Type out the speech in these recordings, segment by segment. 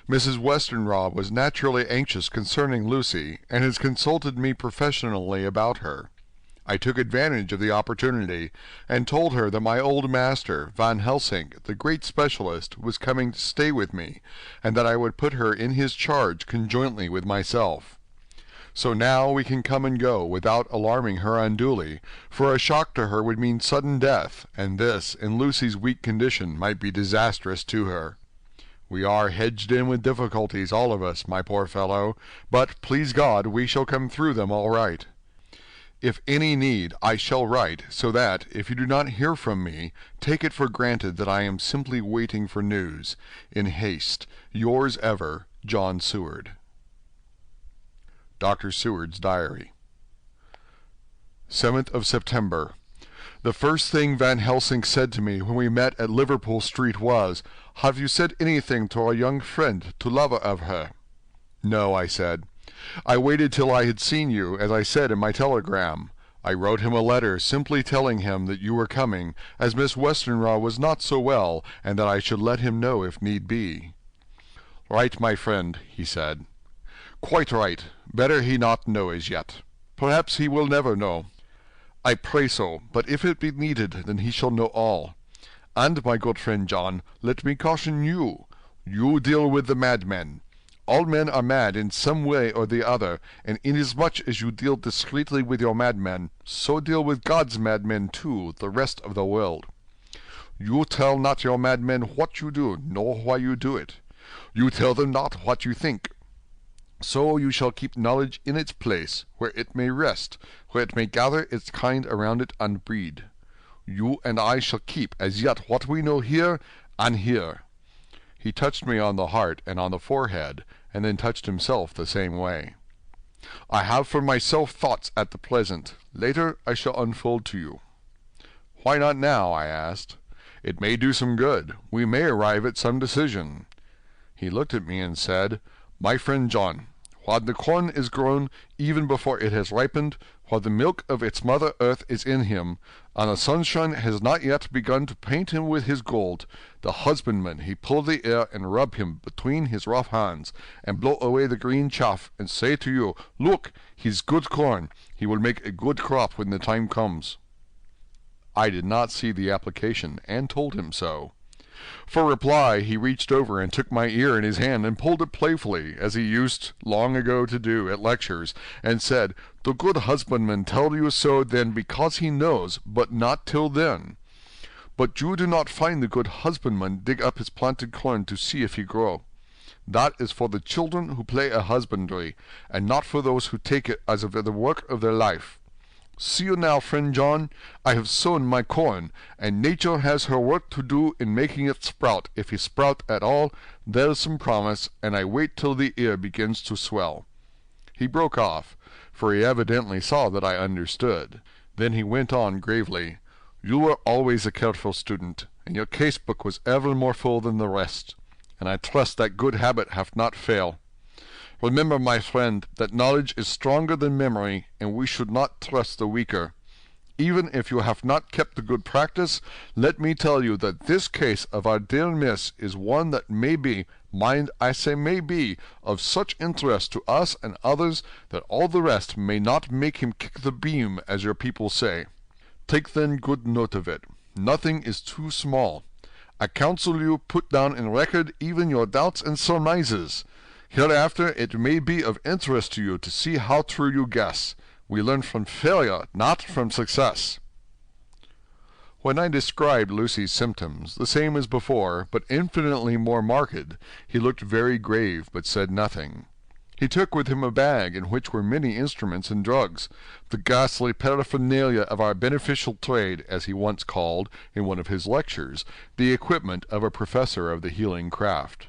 Mrs. Westenra was naturally anxious concerning Lucy, and has consulted me professionally about her. I took advantage of the opportunity, and told her that my old master, Van Helsing, the great specialist, was coming to stay with me, and that I would put her in his charge conjointly with myself. So now we can come and go without alarming her unduly, for a shock to her would mean sudden death, and this, in Lucy's weak condition, might be disastrous to her. We are hedged in with difficulties, all of us, my poor fellow, but, please God, we shall come through them all right. If any need, I shall write, so that, if you do not hear from me, take it for granted that I am simply waiting for news. In haste, yours ever, John Seward. Dr. Seward's Diary. 7th of September. The first thing Van Helsing said to me when we met at Liverpool Street was, "Have you said anything to our young friend, to lover of her?" "No," I said. "I waited till I had seen you, as I said in my telegram. I wrote him a letter simply telling him that you were coming, as Miss Westenra was not so well, and that I should let him know if need be." "Right, my friend," he said. "Quite right. Better he not know as yet. Perhaps he will never know. I pray so, but if it be needed, then he shall know all. And, my good friend John, let me caution you. You deal with the madmen. All men are mad in some way or the other, and inasmuch as you deal discreetly with your madmen, so deal with God's madmen too, the rest of the world. You tell not your madmen what you do, nor why you do it. You tell them not what you think. So you shall keep knowledge in its place, where it may rest, where it may gather its kind around it and breed. You and I shall keep as yet what we know here and here." He touched me on the heart and on the forehead, and then touched himself the same way. "I have for myself thoughts at the present. Later I shall unfold to you." "Why not now?" I asked. "It may do some good. We may arrive at some decision." He looked at me and said, "My friend John, while the corn is grown even before it has ripened, while the milk of its mother earth is in him, and the sunshine has not yet begun to paint him with his gold, the husbandman he pull the air and rub him between his rough hands, and blow away the green chaff, and say to you, 'Look, he's good corn, he will make a good crop when the time comes.'" I did not see the application, and told him so. For reply, he reached over and took my ear in his hand and pulled it playfully, as he used long ago to do at lectures, and said, "The good husbandman tell you so then because he knows, but not till then. But you do not find the good husbandman dig up his planted corn to see if he grow. That is for the children who play a husbandry, and not for those who take it as of the work of their life. See you now, friend John, I have sown my corn, and nature has her work to do in making it sprout. If he sprout at all, there's some promise, and I wait till the ear begins to swell." He broke off, for he evidently saw that I understood. Then he went on gravely, "You were always a careful student, and your case-book was ever more full than the rest, and I trust that good habit hath not failed. Remember, my friend, that knowledge is stronger than memory, and we should not trust the weaker. Even if you have not kept the good practice, let me tell you that this case of our dear Miss is one that may be, mind, I say may be, of such interest to us and others, that all the rest may not make him kick the beam, as your people say. Take then good note of it. Nothing is too small. I counsel you put down in record even your doubts and surmises. Hereafter it may be of interest to you to see how true you guess. We learn from failure, not from success." When I described Lucy's symptoms, the same as before, but infinitely more marked, he looked very grave, but said nothing. He took with him a bag in which were many instruments and drugs, the ghastly paraphernalia of our beneficial trade, as he once called, in one of his lectures, the equipment of a professor of the healing craft.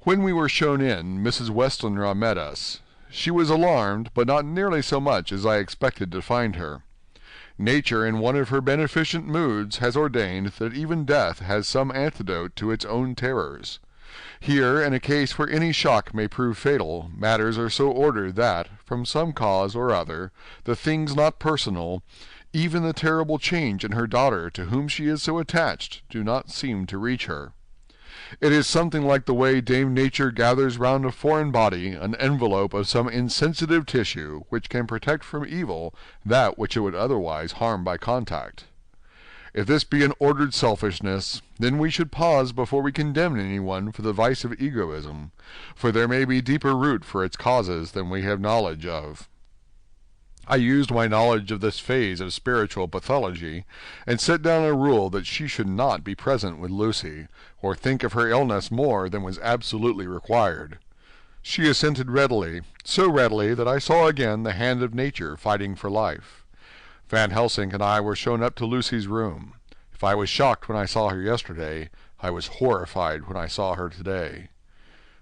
When we were shown in, Mrs. Westenra met us. She was alarmed, but not nearly so much as I expected to find her. Nature, in one of her beneficent moods, has ordained that even death has some antidote to its own terrors. Here, in a case where any shock may prove fatal, matters are so ordered that, from some cause or other, the things not personal, even the terrible change in her daughter, to whom she is so attached, do not seem to reach her. It is something like the way Dame Nature gathers round a foreign body an envelope of some insensitive tissue which can protect from evil that which it would otherwise harm by contact. If this be an ordered selfishness, then we should pause before we condemn anyone for the vice of egoism, for there may be deeper root for its causes than we have knowledge of. I used my knowledge of this phase of spiritual pathology, and set down a rule that she should not be present with Lucy, or think of her illness more than was absolutely required. She assented readily, so readily that I saw again the hand of nature fighting for life. Van Helsing and I were shown up to Lucy's room. If I was shocked when I saw her yesterday, I was horrified when I saw her today.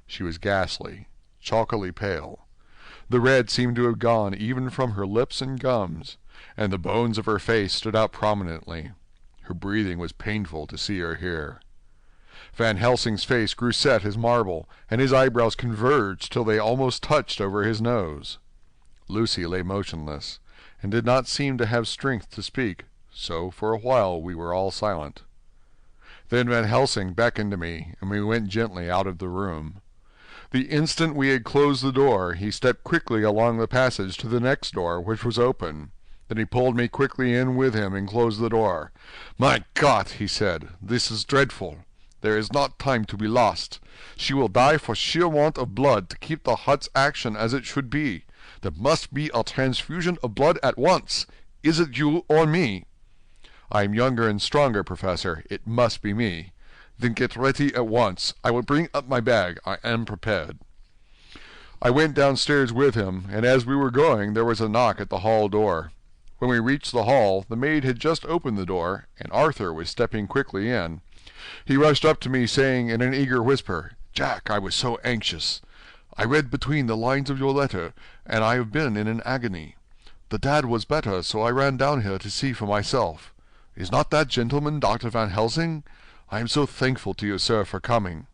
She was ghastly, chalkily pale. The red seemed to have gone even from her lips and gums, and the bones of her face stood out prominently. Her breathing was painful to see or hear. Van Helsing's face grew set as marble, and his eyebrows converged till they almost touched over his nose. Lucy lay motionless, and did not seem to have strength to speak, so for a while we were all silent. Then Van Helsing beckoned to me, and we went gently out of the room. The instant we had closed the door, he stepped quickly along the passage to the next door, which was open. Then he pulled me quickly in with him and closed the door. "My God," he said, "this is dreadful. There is not time to be lost. She will die for sheer want of blood to keep the heart's action as it should be. There must be a transfusion of blood at once. Is it you or me?" "I am younger and stronger, Professor. It must be me." "Then get ready at once. I will bring up my bag. I am prepared." I went downstairs with him, and as we were going there was a knock at the hall door. When we reached the hall, the maid had just opened the door, and Arthur was stepping quickly in. He rushed up to me, saying in an eager whisper, "Jack, I was so anxious. I read between the lines of your letter, and I have been in an agony. The dad was better, so I ran down here to see for myself. Is not that gentleman Dr. Van Helsing? I am so thankful to you, sir, for coming."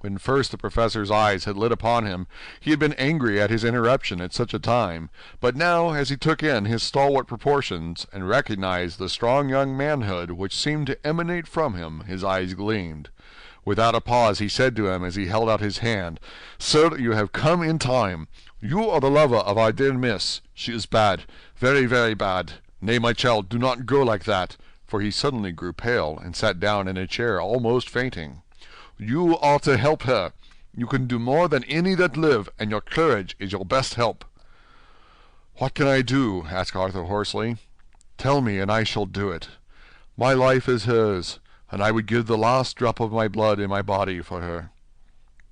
When first the professor's eyes had lit upon him, he had been angry at his interruption at such a time, but now, as he took in his stalwart proportions, and recognized the strong young manhood which seemed to emanate from him, his eyes gleamed. Without a pause he said to him as he held out his hand, "Sir, you have come in time. You are the lover of our dear miss. She is bad, very, very bad. Nay, my child, do not go like that," for he suddenly grew pale, and sat down in a chair almost fainting. "You are to help her. You can do more than any that live, and your courage is your best help." "What can I do?" asked Arthur hoarsely. "Tell me, and I shall do it. My life is hers, and I would give the last drop of my blood in my body for her."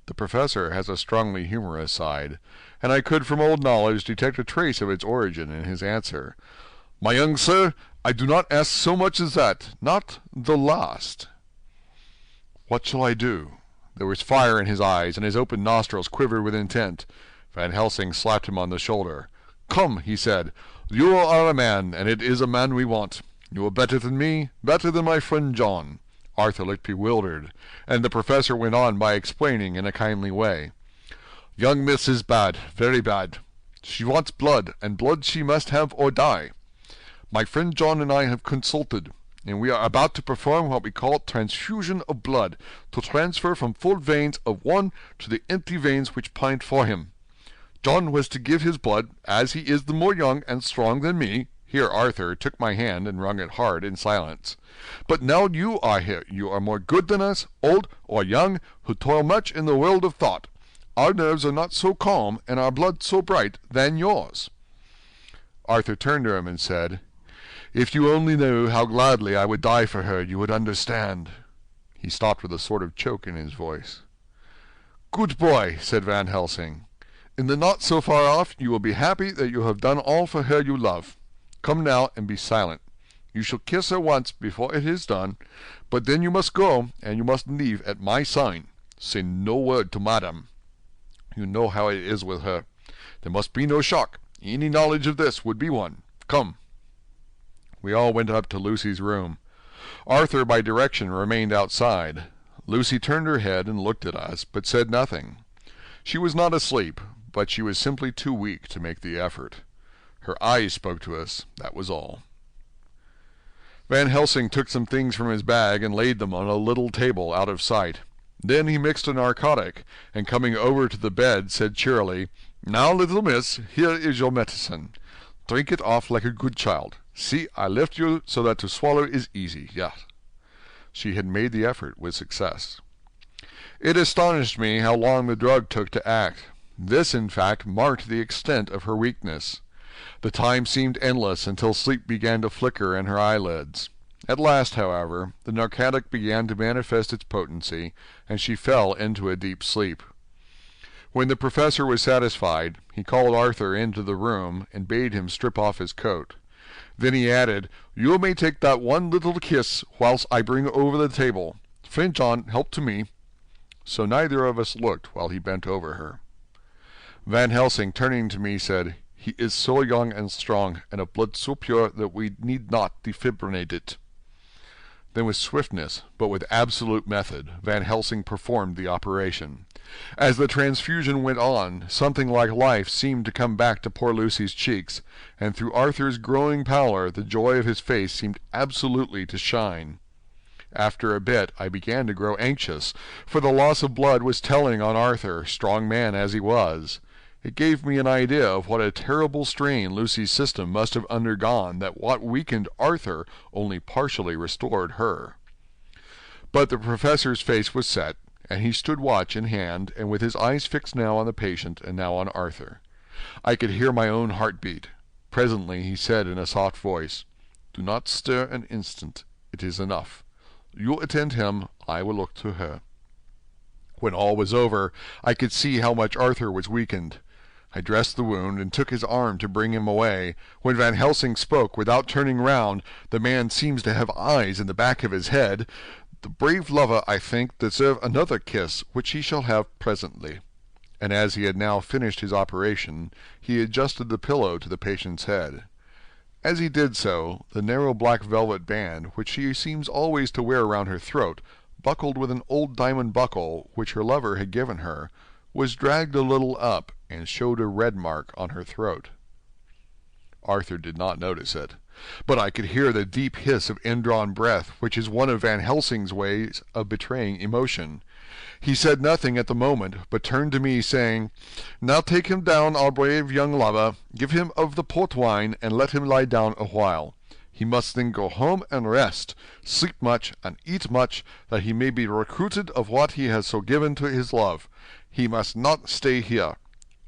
The professor has a strongly humorous side, and I could from old knowledge detect a trace of its origin in his answer. "My young sir, I do not ask so much as that, not the last." "What shall I do?" There was fire in his eyes, and his open nostrils quivered with intent. Van Helsing slapped him on the shoulder. "Come," he said, "you are a man, and it is a man we want. You are better than me, better than my friend John." Arthur looked bewildered, and the professor went on by explaining in a kindly way. "Young miss is bad, very bad. She wants blood, and blood she must have or die. My friend John and I have consulted, and we are about to perform what we call transfusion of blood, to transfer from full veins of one to the empty veins which pint for him. John was to give his blood, as he is the more young and strong than me." Here Arthur took my hand and wrung it hard in silence. "But now you are here. You are more good than us, old or young, who toil much in the world of thought. Our nerves are not so calm, and our blood so bright, than yours." Arthur turned to him and said, "If you only knew how gladly I would die for her, you would understand." He stopped with a sort of choke in his voice. "Good boy," said Van Helsing. "In the not so far off you will be happy that you have done all for her you love. Come now and be silent. You shall kiss her once before it is done, but then you must go, and you must leave at my sign. Say no word to madame. You know how it is with her. There must be no shock. Any knowledge of this would be one. Come." We all went up to Lucy's room. Arthur, by direction, remained outside. Lucy turned her head and looked at us, but said nothing. She was not asleep, but she was simply too weak to make the effort. Her eyes spoke to us, that was all. Van Helsing took some things from his bag and laid them on a little table out of sight. Then he mixed a narcotic, and coming over to the bed, said cheerily, "Now, little miss, here is your medicine. Drink it off like a good child. See, I left you so that to swallow is easy, yes." She had made the effort with success. It astonished me how long the drug took to act. This, in fact, marked the extent of her weakness. The time seemed endless until sleep began to flicker in her eyelids. At last, however, the narcotic began to manifest its potency, and she fell into a deep sleep. When the professor was satisfied, he called Arthur into the room and bade him strip off his coat. Then he added, "You may take that one little kiss whilst I bring over the table. Friend John, help to me." So neither of us looked while he bent over her. Van Helsing, turning to me, said, "He is so young and strong, and of blood so pure that we need not defibrillate it." Then with swiftness, but with absolute method, Van Helsing performed the operation. As the transfusion went on, something like life seemed to come back to poor Lucy's cheeks, and through Arthur's growing pallor the joy of his face seemed absolutely to shine. After a bit I began to grow anxious, for the loss of blood was telling on Arthur, strong man as he was. It gave me an idea of what a terrible strain Lucy's system must have undergone, that what weakened Arthur only partially restored her. But the professor's face was set, and he stood watch in hand, and with his eyes fixed now on the patient and now on Arthur. I could hear my own heart beat. Presently he said in a soft voice, "Do not stir an instant. It is enough. You attend him, I will look to her." When all was over, I could see how much Arthur was weakened. I dressed the wound and took his arm to bring him away. When Van Helsing spoke, without turning round, the man seems to have eyes in the back of his head. "The brave lover, I think, deserve another kiss, which he shall have presently." And as he had now finished his operation, he adjusted the pillow to the patient's head. As he did so, the narrow black velvet band, which she seems always to wear round her throat, buckled with an old diamond buckle which her lover had given her, was dragged a little up, and showed a red mark on her throat. Arthur did not notice it, but I could hear the deep hiss of indrawn breath, which is one of Van Helsing's ways of betraying emotion. He said nothing at the moment, but turned to me, saying, "Now take him down, our brave young lover. Give him of the port wine, and let him lie down a while. He must then go home and rest, sleep much, and eat much, that he may be recruited of what he has so given to his love. He must not stay here.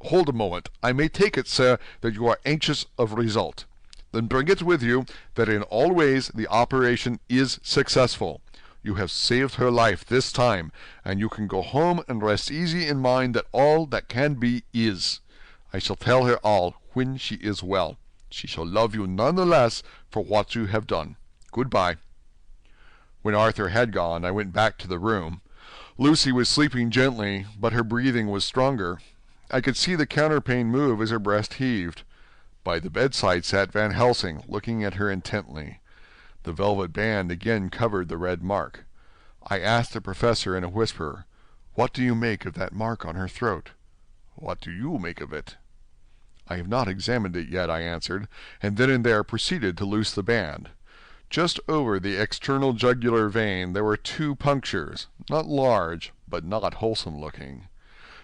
Hold a moment. I may take it, sir, that you are anxious of result. Then bring it with you, that in all ways the operation is successful. You have saved her life this time, and you can go home and rest easy in mind that all that can be is. I shall tell her all when she is well. She shall love you none the less for what you have done. Good-bye." When Arthur had gone, I went back to the room. Lucy was sleeping gently, but her breathing was stronger. I could see the counterpane move as her breast heaved. By the bedside sat Van Helsing, looking at her intently. The velvet band again covered the red mark. I asked the professor in a whisper, "What do you make of that mark on her throat?" "What do you make of it?" "I have not examined it yet," I answered, and then and there proceeded to loose the band. Just over the external jugular vein there were 2 punctures, not large, but not wholesome-looking.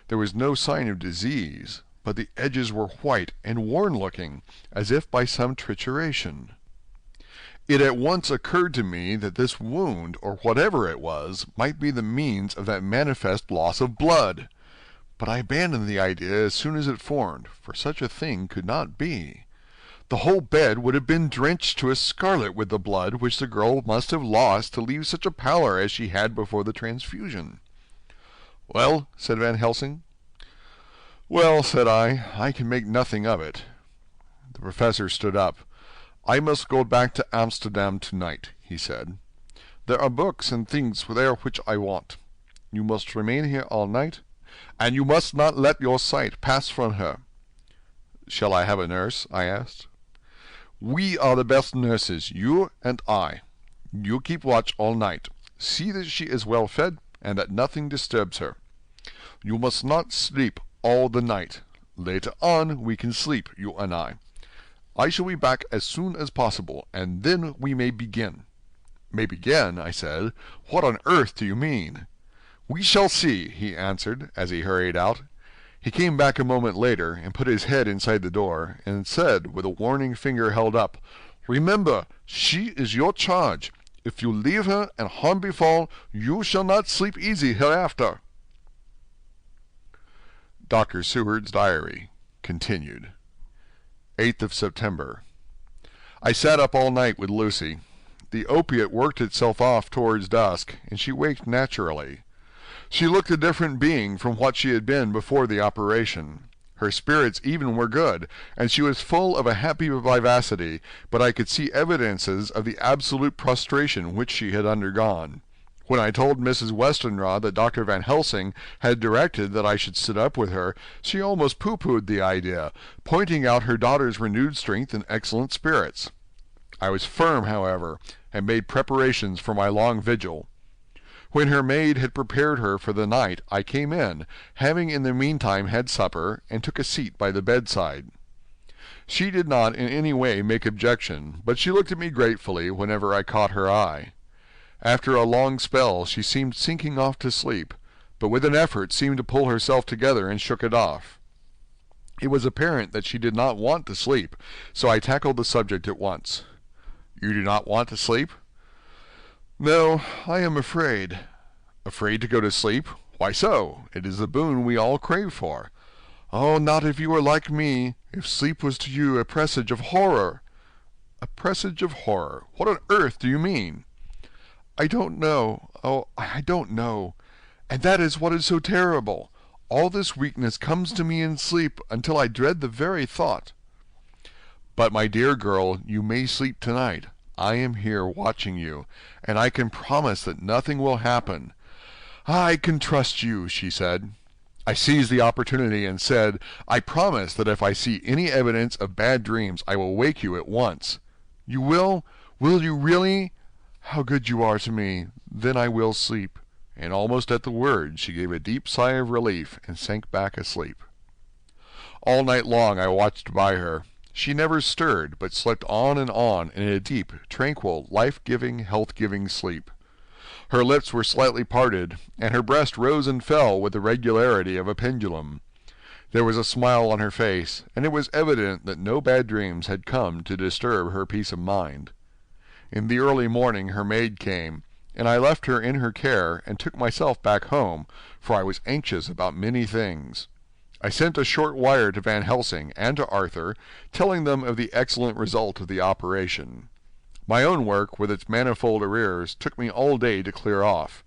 There was no sign of disease, but the edges were white and worn-looking, as if by some trituration. It at once occurred to me that this wound, or whatever it was, might be the means of that manifest loss of blood. But I abandoned the idea as soon as it formed, for such a thing could not be. The whole bed would have been drenched to a scarlet with the blood which the girl must have lost to leave such a pallor as she had before the transfusion. "Well?" said Van Helsing. "Well," said I can make nothing of it." The professor stood up. "I must go back to Amsterdam tonight," he said. "There are books and things there which I want. You must remain here all night, and you must not let your sight pass from her." "Shall I have a nurse?" I asked. "We are the best nurses, you and I. You keep watch all night. See that she is well fed, and that nothing disturbs her. You must not sleep all the night. Later on we can sleep, you and I. I shall be back as soon as possible, and then we may begin." "May begin?" I said. "What on earth do you mean?" "We shall see," he answered, as he hurried out. He came back a moment later, and put his head inside the door, and said, with a warning finger held up, "Remember, she is your charge. If you leave her and harm befall, you shall not sleep easy hereafter." Dr. Seward's Diary continued. 8th of September. I sat up all night with Lucy. The opiate worked itself off towards dusk, and she waked naturally. She looked a different being from what she had been before the operation. Her spirits even were good, and she was full of a happy vivacity, but I could see evidences of the absolute prostration which she had undergone. When I told Mrs. Westenra that Dr. Van Helsing had directed that I should sit up with her, she almost pooh-poohed the idea, pointing out her daughter's renewed strength and excellent spirits. I was firm, however, and made preparations for my long vigil. When her maid had prepared her for the night, I came in, having in the meantime had supper, and took a seat by the bedside. She did not in any way make objection, but she looked at me gratefully whenever I caught her eye. After a long spell she seemed sinking off to sleep, but with an effort seemed to pull herself together and shook it off. It was apparent that she did not want to sleep, so I tackled the subject at once. "You do not want to sleep?" "No, I am afraid." "Afraid to go to sleep? Why so? It is the boon we all crave for." "Oh, not if you are like me. If sleep was to you a presage of horror." "A presage of horror? What on earth do you mean?" "I don't know. Oh, I don't know. And that is what is so terrible. All this weakness comes to me in sleep until I dread the very thought." "But, my dear girl, you may sleep tonight. I am here watching you, and I can promise that nothing will happen." "I can trust you," she said. I seized the opportunity and said, "I promise that if I see any evidence of bad dreams, I will wake you at once." "You will? Will you really? How good you are to me. Then I will sleep." And almost at the word she gave a deep sigh of relief and sank back asleep. All night long I watched by her. She never stirred, but slept on in a deep, tranquil, life-giving, health-giving sleep. Her lips were slightly parted, and her breast rose and fell with the regularity of a pendulum. There was a smile on her face, and it was evident that no bad dreams had come to disturb her peace of mind. In the early morning her maid came, and I left her in her care and took myself back home, for I was anxious about many things. I sent a short wire to Van Helsing and to Arthur, telling them of the excellent result of the operation. My own work, with its manifold arrears, took me all day to clear off.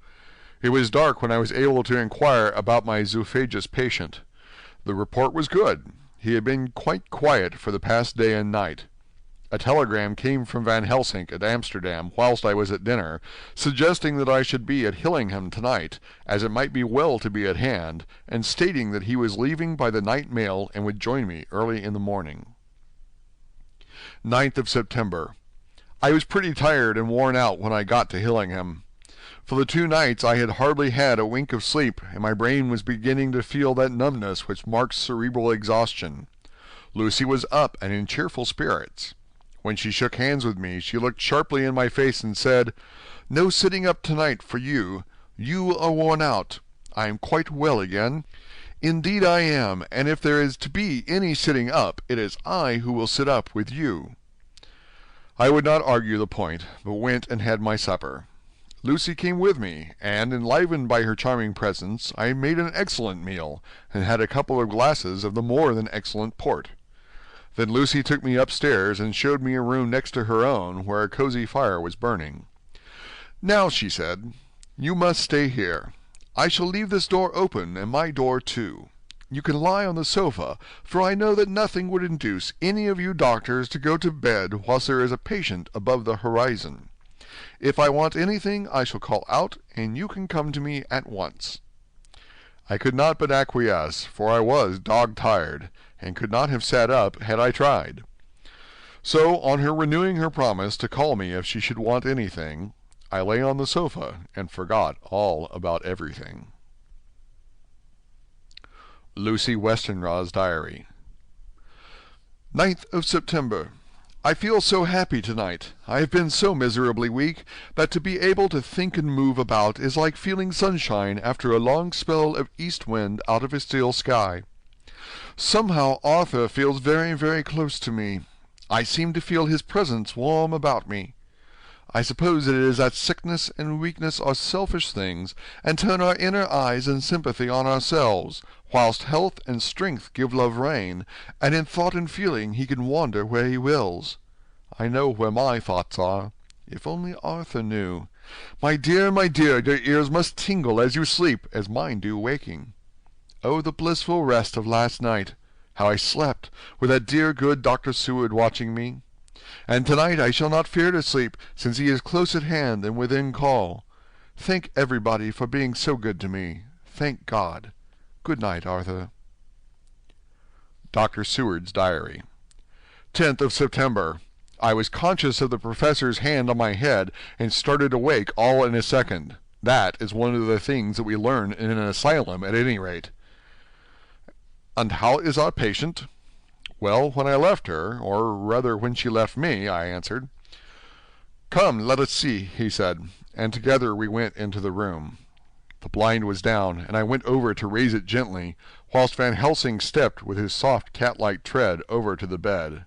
It was dark when I was able to inquire about my zoophagous patient. The report was good. He had been quite quiet for the past day and night. A telegram came from Van Helsing at Amsterdam whilst I was at dinner, suggesting that I should be at Hillinghamn tonight, as it might be well to be at hand, and stating that he was leaving by the night mail and would join me early in the morning. 9th of September. I was pretty tired and worn out when I got to Hillinghamn. For the 2 nights I had hardly had a wink of sleep, and my brain was beginning to feel that numbness which marks cerebral exhaustion. Lucy was up and in cheerful spirits. When she shook hands with me, she looked sharply in my face and said, "No sitting up tonight for you. You are worn out. I am quite well again. Indeed I am, and if there is to be any sitting up, it is I who will sit up with you." I would not argue the point, but went and had my supper. Lucy came with me, and, enlivened by her charming presence, I made an excellent meal, and had a couple of glasses of the more than excellent port. Then Lucy took me upstairs and showed me a room next to her own, where a cozy fire was burning. "Now," she said, "you must stay here. I shall leave this door open, and my door too. You can lie on the sofa, for I know that nothing would induce any of you doctors to go to bed whilst there is a patient above the horizon. If I want anything, I shall call out, and you can come to me at once." I could not but acquiesce, for I was dog-tired, and could not have sat up had I tried. So, on her renewing her promise to call me if she should want anything, I lay on the sofa and forgot all about everything. Lucy Westenra's Diary. 9th of September. I feel so happy tonight. I have been so miserably weak that to be able to think and move about is like feeling sunshine after a long spell of east wind out of a still sky. Somehow Arthur feels very, very close to me. I seem to feel his presence warm about me. I suppose it is that sickness and weakness are selfish things, and turn our inner eyes and sympathy on ourselves, whilst health and strength give love rein, and in thought and feeling he can wander where he wills. I know where my thoughts are. If only Arthur knew. My dear, your ears must tingle as you sleep, as mine do waking. Oh, the blissful rest of last night! How I slept, with that dear good Dr. Seward watching me! And tonight I shall not fear to sleep, since he is close at hand and within call. Thank everybody for being so good to me. Thank God. Good night, Arthur. Dr. Seward's Diary. 10th of September. I was conscious of the professor's hand on my head, and started awake all in a second. That is one of the things that we learn in an asylum, at any rate. And how is our patient? Well, when I left her, or rather when she left me, I answered. Come, let us see, he said, and together we went into the room. The blind was down, and I went over to raise it gently, whilst Van Helsing stepped with his soft cat-like tread over to the bed.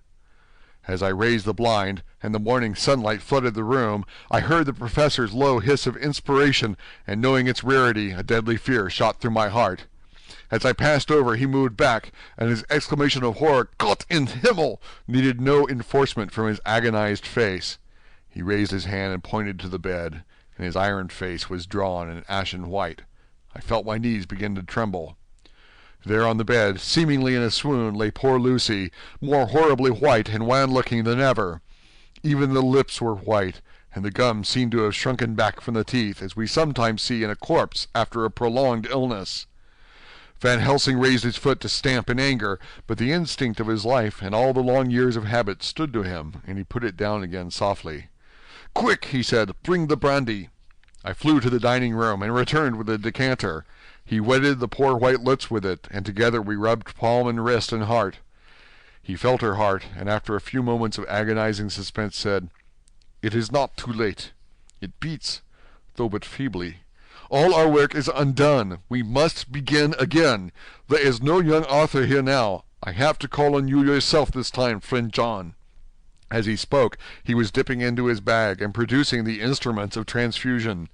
As I raised the blind, and the morning sunlight flooded the room, I heard the professor's low hiss of inspiration, and knowing its rarity, a deadly fear shot through my heart. As I passed over, he moved back, and his exclamation of horror, Gott in Himmel, needed no enforcement from his agonized face. He raised his hand and pointed to the bed, and his iron face was drawn and ashen white. I felt my knees begin to tremble. There on the bed, seemingly in a swoon, lay poor Lucy, more horribly white and wan-looking than ever. Even the lips were white, and the gums seemed to have shrunken back from the teeth, as we sometimes see in a corpse after a prolonged illness. Van Helsing raised his foot to stamp in anger, but the instinct of his life and all the long years of habit stood to him, and he put it down again softly. "Quick," he said, "bring the brandy." I flew to the dining-room, and returned with a decanter. He wetted the poor white lips with it, and together we rubbed palm and wrist and heart. He felt her heart, and after a few moments of agonizing suspense said, "It is not too late. It beats, though but feebly. All our work is undone. We must begin again. There is no young Arthur here now. I have to call on you yourself this time, friend John." As he spoke, he was dipping into his bag and producing the instruments of transfusion.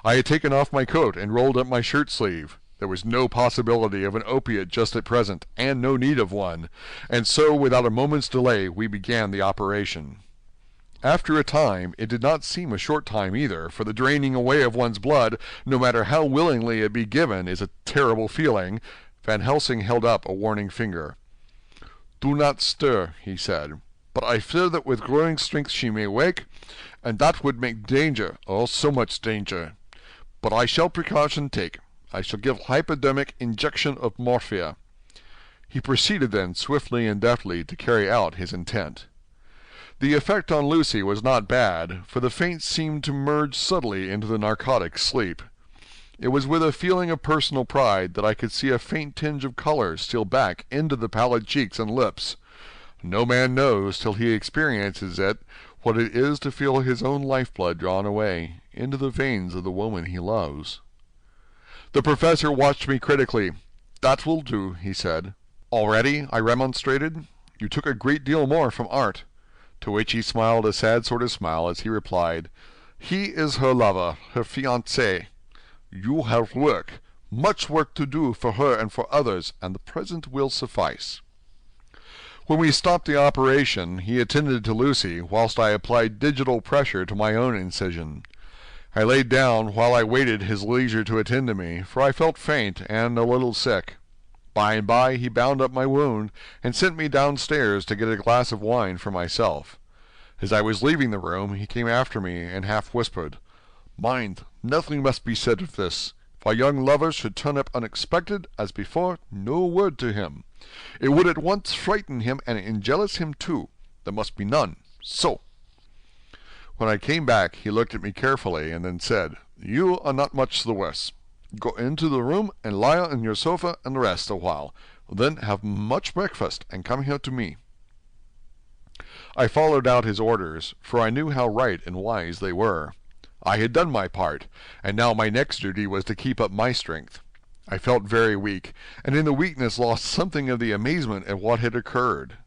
I had taken off my coat and rolled up my shirt-sleeve. There was no possibility of an opiate just at present, and no need of one, and so without a moment's delay we began the operation. After a time, it did not seem a short time either, for the draining away of one's blood, no matter how willingly it be given, is a terrible feeling. Van Helsing held up a warning finger. "Do not stir," he said, "but I fear that with growing strength she may wake, and that would make danger, oh, so much danger. But I shall precaution take. I shall give hypodermic injection of morphia." He proceeded then, swiftly and deftly, to carry out his intent. The effect on Lucy was not bad, for the faint seemed to merge subtly into the narcotic sleep. It was with a feeling of personal pride that I could see a faint tinge of color steal back into the pallid cheeks and lips. No man knows, till he experiences it, what it is to feel his own lifeblood drawn away into the veins of the woman he loves. The professor watched me critically. "That will do," he said. "Already?" I remonstrated. "You took a great deal more from Art." To which he smiled a sad sort of smile as he replied, "He is her lover, her fiancé. You have work, much work to do for her and for others, and the present will suffice." When we stopped the operation, he attended to Lucy, whilst I applied digital pressure to my own incision. I laid down while I waited his leisure to attend to me, for I felt faint and a little sick. By and by he bound up my wound, and sent me downstairs to get a glass of wine for myself. As I was leaving the room, he came after me, and half whispered, "Mind, nothing must be said of this. If our young lover should turn up unexpected, as before, no word to him. It would at once frighten him and enjealous him too. There must be none. So." When I came back, he looked at me carefully, and then said, "You are not much the worse. Go into the room and lie on your sofa and rest a while. Then have much breakfast, and come here to me." I followed out his orders, for I knew how right and wise they were. I had done my part, and now my next duty was to keep up my strength. I felt very weak, and in the weakness lost something of the amazement at what had occurred.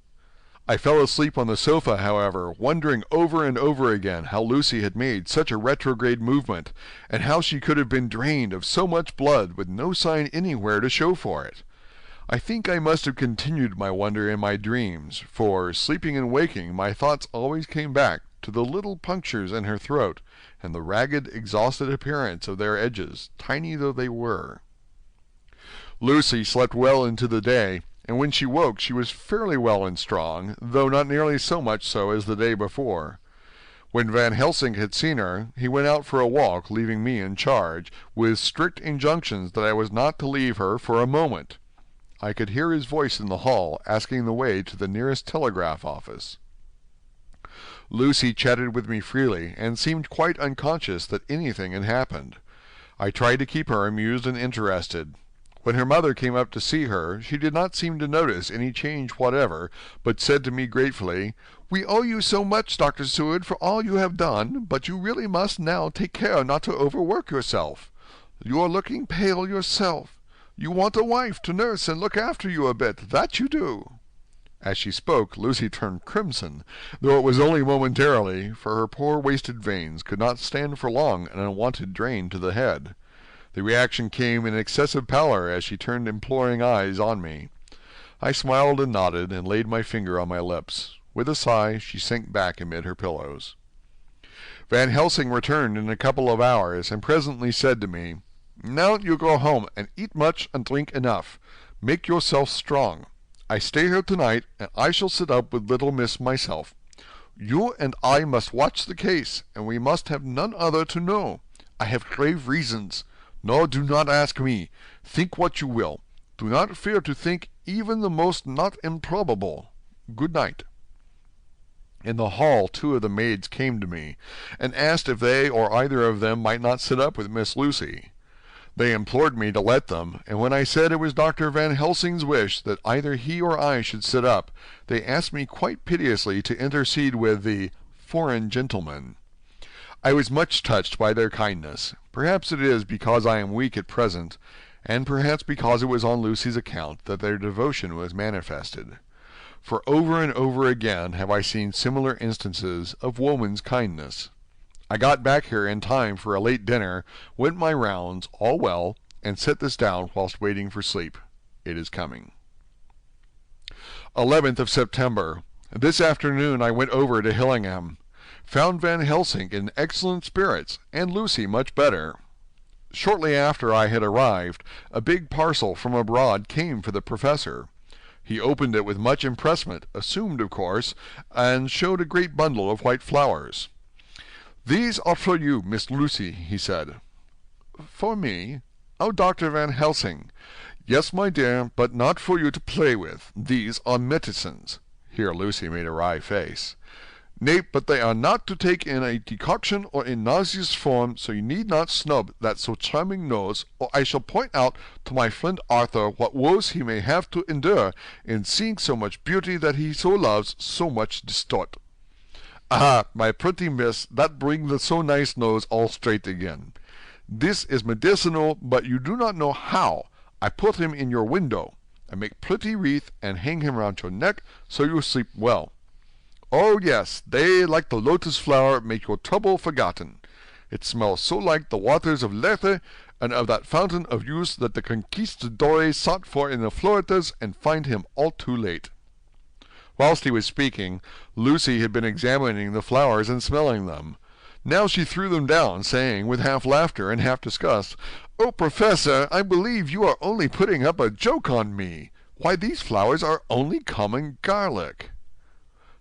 I fell asleep on the sofa, however, wondering over and over again how Lucy had made such a retrograde movement, and how she could have been drained of so much blood with no sign anywhere to show for it. I think I must have continued my wonder in my dreams, for, sleeping and waking, my thoughts always came back to the little punctures in her throat, and the ragged, exhausted appearance of their edges, tiny though they were. Lucy slept well into the day, and when she woke she was fairly well and strong, though not nearly so much so as the day before. When Van Helsing had seen her, he went out for a walk, leaving me in charge, with strict injunctions that I was not to leave her for a moment. I could hear his voice in the hall, asking the way to the nearest telegraph office. Lucy chatted with me freely, and seemed quite unconscious that anything had happened. I tried to keep her amused and interested. When her mother came up to see her, she did not seem to notice any change whatever, but said to me gratefully, "We owe you so much, Dr. Seward, for all you have done, but you really must now take care not to overwork yourself. You are looking pale yourself. You want a wife to nurse and look after you a bit, that you do." As she spoke, Lucy turned crimson, though it was only momentarily, for her poor wasted veins could not stand for long an unwanted drain to the head. The reaction came in excessive pallor as she turned imploring eyes on me. I smiled and nodded, and laid my finger on my lips. With a sigh, she sank back amid her pillows. Van Helsing returned in a couple of hours, and presently said to me, "Now you go home, and eat much and drink enough. Make yourself strong. I stay here tonight, and I shall sit up with little miss myself. You and I must watch the case, and we must have none other to know. I have grave reasons. No, do not ask me. Think what you will. Do not fear to think even the most not improbable. Good night." In the hall 2 of the maids came to me, and asked if they or either of them might not sit up with Miss Lucy. They implored me to let them, and when I said it was Dr. Van Helsing's wish that either he or I should sit up, they asked me quite piteously to intercede with the "foreign gentleman." I was much touched by their kindness. Perhaps it is because I am weak at present, and perhaps because it was on Lucy's account that their devotion was manifested. For over and over again have I seen similar instances of woman's kindness. I got back here in time for a late dinner, went my rounds, all well, and set this down whilst waiting for sleep. It is coming. 11th of September. This afternoon I went over to Hillingham. Found Van Helsing in excellent spirits, and Lucy much better. Shortly after I had arrived, a big parcel from abroad came for the professor. He opened it with much empressement, assumed of course, and showed a great bundle of white flowers. "These are for you, Miss Lucy," he said. "For me? Oh, Dr. Van Helsing." "Yes, my dear, but not for you to play with. These are medicines." Here Lucy made a wry face. "Nay, but they are not to take in a decoction or in nauseous form, so you need not snub that so charming nose, or I shall point out to my friend Arthur what woes he may have to endure in seeing so much beauty that he so loves so much distort. Ah, my pretty miss, that bring the so nice nose all straight again. This is medicinal, but you do not know how. I put him in your window. I make pretty wreath and hang him round your neck, so you sleep well. Oh, yes, they, like the lotus flower, make your trouble forgotten. It smells so like the waters of Lethe and of that fountain of youth that the conquistadores sought for in the Floridas and find him all too late." Whilst he was speaking, Lucy had been examining the flowers and smelling them. Now she threw them down, saying, with half laughter and half disgust, "Oh, Professor, I believe you are only putting up a joke on me. Why, these flowers are only common garlic."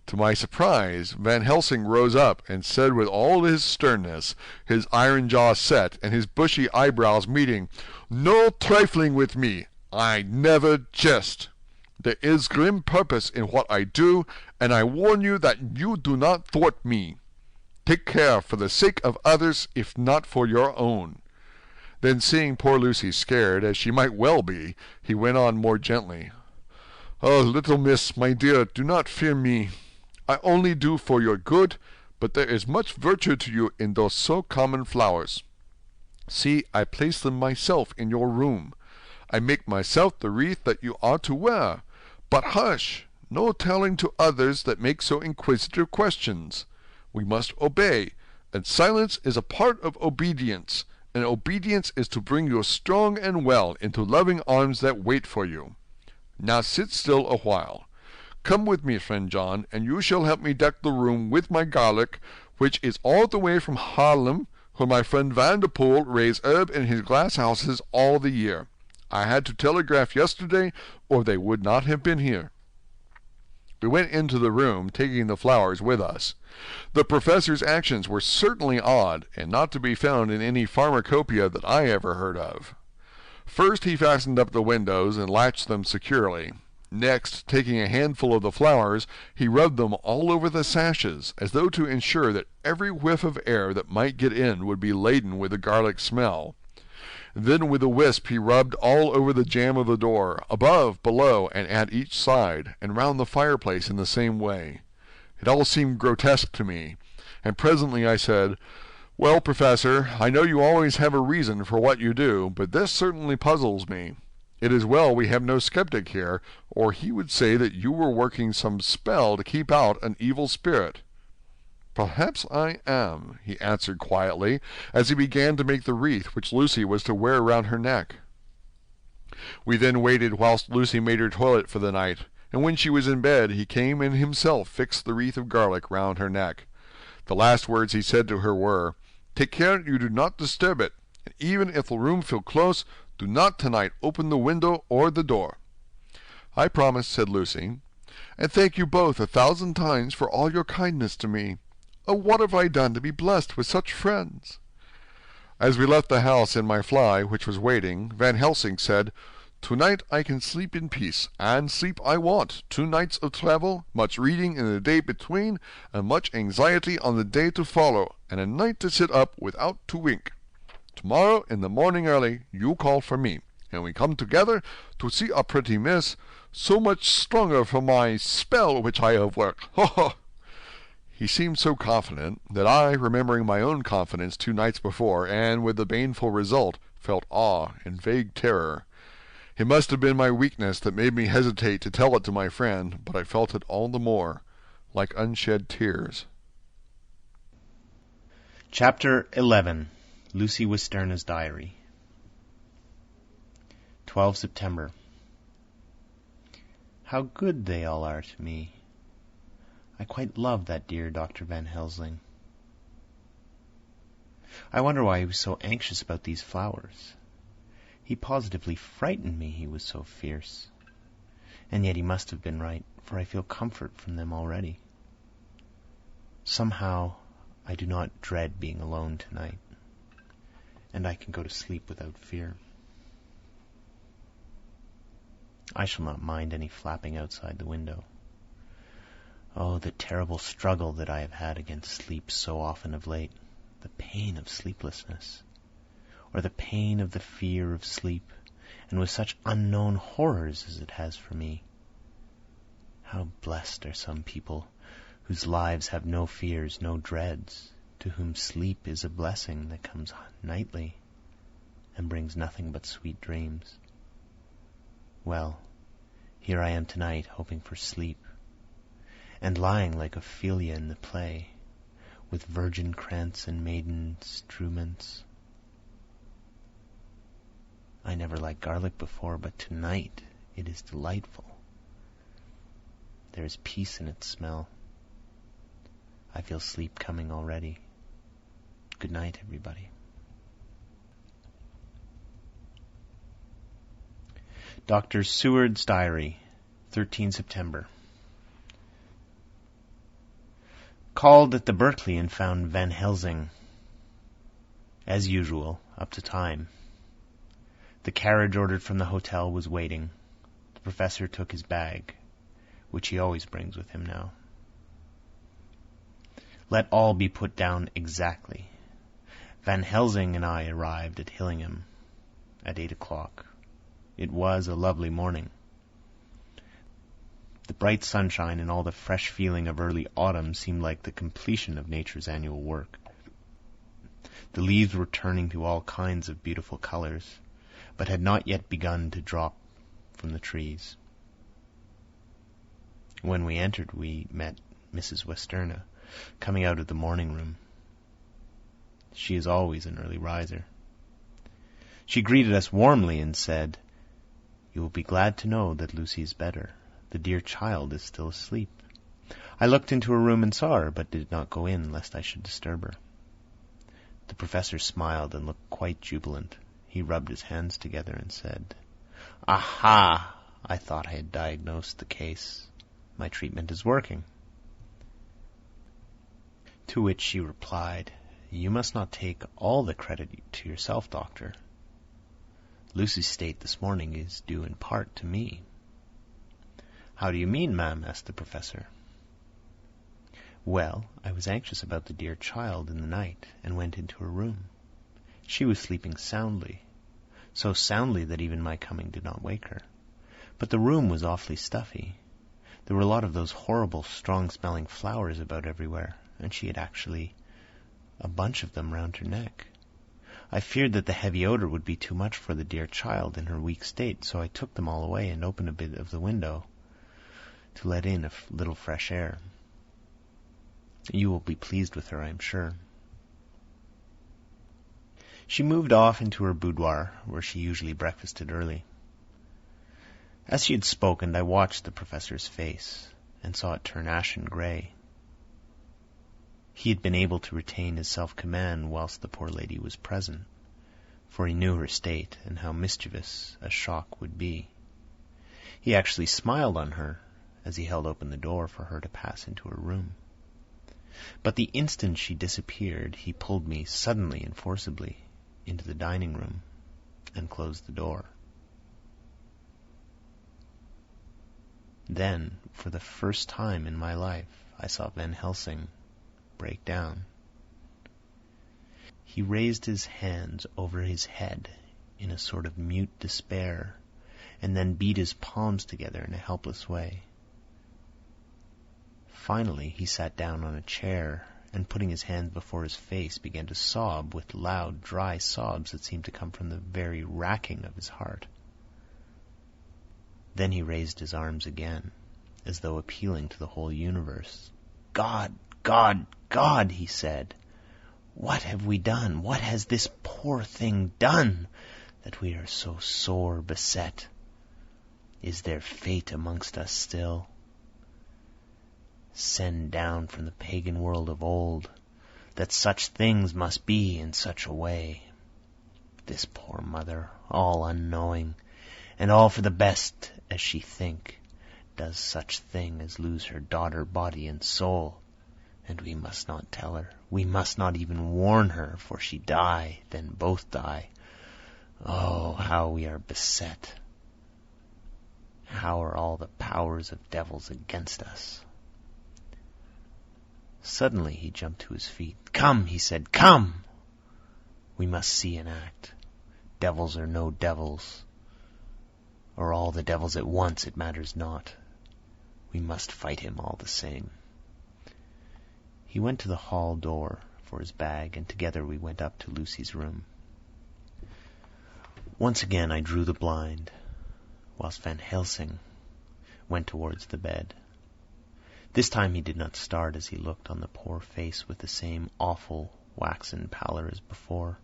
To my surprise, Van Helsing rose up and said with all his sternness, his iron jaw set and his bushy eyebrows meeting, "No trifling with me. I never jest. There is grim purpose in what I do, and I warn you that you do not thwart me. Take care for the sake of others, if not for your own." Then, seeing poor Lucy scared, as she might well be, he went on more gently, "Oh, little miss, my dear, do not fear me. I only do for your good, but there is much virtue to you in those so common flowers. See, I place them myself in your room. I make myself the wreath that you are to wear. But hush! No telling to others that make so inquisitive questions. We must obey, and silence is a part of obedience, and obedience is to bring you strong and well into loving arms that wait for you. Now sit still a while. Come with me, friend John, and you shall help me deck the room with my garlic, which is all the way from Haarlem, where my friend Van der Poel raised herb in his glass houses all the year. I had to telegraph yesterday, or they would not have been here. We went into the room, taking the flowers with us. The professor's actions were certainly odd, and not to be found in any pharmacopoeia that I ever heard of. First he fastened up the windows and latched them securely. Next, taking a handful of the flowers, he rubbed them all over the sashes, as though to ensure that every whiff of air that might get in would be laden with the garlic smell. Then with a wisp he rubbed all over the jamb of the door, above, below, and at each side, and round the fireplace in the same way. It all seemed grotesque to me, and presently I said, "Well, Professor, I know you always have a reason for what you do, but this certainly puzzles me. It is well we have no skeptic here, or he would say that you were working some spell to keep out an evil spirit." "Perhaps I am," he answered quietly, as he began to make the wreath which Lucy was to wear round her neck. We then waited whilst Lucy made her toilet for the night, and when she was in bed he came and himself fixed the wreath of garlic round her neck. The last words he said to her were, "Take care you do not disturb it, and even if the room feel close, do not tonight open the window or the door." "I promise," said Lucy. "And thank you both 1,000 times for all your kindness to me. Oh, what have I done to be blessed with such friends?" As we left the house in my fly, which was waiting, Van Helsing said, "Tonight I can sleep in peace, and sleep I want. 2 nights of travel, much reading in the day between, and much anxiety on the day to follow, and a night to sit up without to wink. Tomorrow in the morning early you call for me, and we come together to see a pretty miss, so much stronger for my spell which I have worked. Ho, ho!" He seemed so confident that I, remembering my own confidence 2 nights before, and with the baneful result, felt awe and vague terror. It must have been my weakness that made me hesitate to tell it to my friend, but I felt it all the more, like unshed tears. Chapter 11. Lucy Westenra's Diary. 12 September. How good they all are to me. I quite love that dear Dr. Van Helsing. I wonder why he was so anxious about these flowers. He positively frightened me, he was so fierce. And yet he must have been right, for I feel comfort from them already. Somehow I do not dread being alone tonight, and I can go to sleep without fear. I shall not mind any flapping outside the window. Oh, the terrible struggle that I have had against sleep so often of late, the pain of sleeplessness, or the pain of the fear of sleep, and with such unknown horrors as it has for me. How blessed are some people whose lives have no fears, no dreads, to whom sleep is a blessing that comes nightly and brings nothing but sweet dreams. Well, here I am tonight hoping for sleep, and lying like Ophelia in the play, with virgin krantz and maiden struments. I never liked garlic before, but tonight it is delightful. There is peace in its smell. I feel sleep coming already. Good night, everybody. Dr. Seward's Diary, 13 September. Called at the Berkeley and found Van Helsing. As usual, up to time. The carriage ordered from the hotel was waiting. The professor took his bag, which he always brings with him now. Let all be put down exactly. Van Helsing and I arrived at Hillingham at 8 o'clock. It was a lovely morning. The bright sunshine and all the fresh feeling of early autumn seemed like the completion of nature's annual work. The leaves were turning to all kinds of beautiful colors, but had not yet begun to drop from the trees. When we entered, we met Mrs. Westerna coming out of the morning room. She is always an early riser. She greeted us warmly and said, "You will be glad to know that Lucy is better. The dear child is still asleep." I looked into her room and saw her, but did not go in, lest I should disturb her. The professor smiled and looked quite jubilant. He rubbed his hands together and said, "Aha! I thought I had diagnosed the case. My treatment is working." To which she replied, "You must not take all the credit to yourself, doctor. Lucy's state this morning is due in part to me." "How do you mean, ma'am?" asked the professor. "Well, I was anxious about the dear child in the night, and went into her room. She was sleeping soundly, so soundly that even my coming did not wake her. But the room was awfully stuffy. There were a lot of those horrible, strong-smelling flowers about everywhere, and she had actually a bunch of them round her neck. I feared that the heavy odor would be too much for the dear child in her weak state, so I took them all away and opened a bit of the window to let in a little fresh air. You will be pleased with her, I am sure." She moved off into her boudoir, where she usually breakfasted early. As she had spoken, I watched the professor's face, and saw it turn ashen grey. He had been able to retain his self-command whilst the poor lady was present, for he knew her state and how mischievous a shock would be. He actually smiled on her as he held open the door for her to pass into her room. But the instant she disappeared, he pulled me suddenly and forcibly into the dining room and closed the door. Then, for the first time in my life, I saw Van Helsing break down. He raised his hands over his head in a sort of mute despair, and then beat his palms together in a helpless way. Finally, he sat down on a chair, and putting his hands before his face, began to sob with loud, dry sobs that seemed to come from the very racking of his heart. Then he raised his arms again, as though appealing to the whole universe. "God, God, God," he said, "what have we done? What has this poor thing done, that we are so sore beset? Is there fate amongst us still? Send down from the pagan world of old, that such things must be in such a way. This poor mother, all unknowing, and all for the best as she think, does such thing as lose her daughter body and soul, and we must not tell her, we must not even warn her, for she die, then both die. Oh, how we are beset! How are all the powers of devils against us?" Suddenly he jumped to his feet. "Come," he said, "come! We must see and act. Devils or no devils, or all the devils at once, it matters not. We must fight him all the same." He went to the hall door for his bag, and together we went up to Lucy's room. Once again I drew the blind, whilst Van Helsing went towards the bed. This time he did not start as he looked on the poor face with the same awful waxen pallor as before.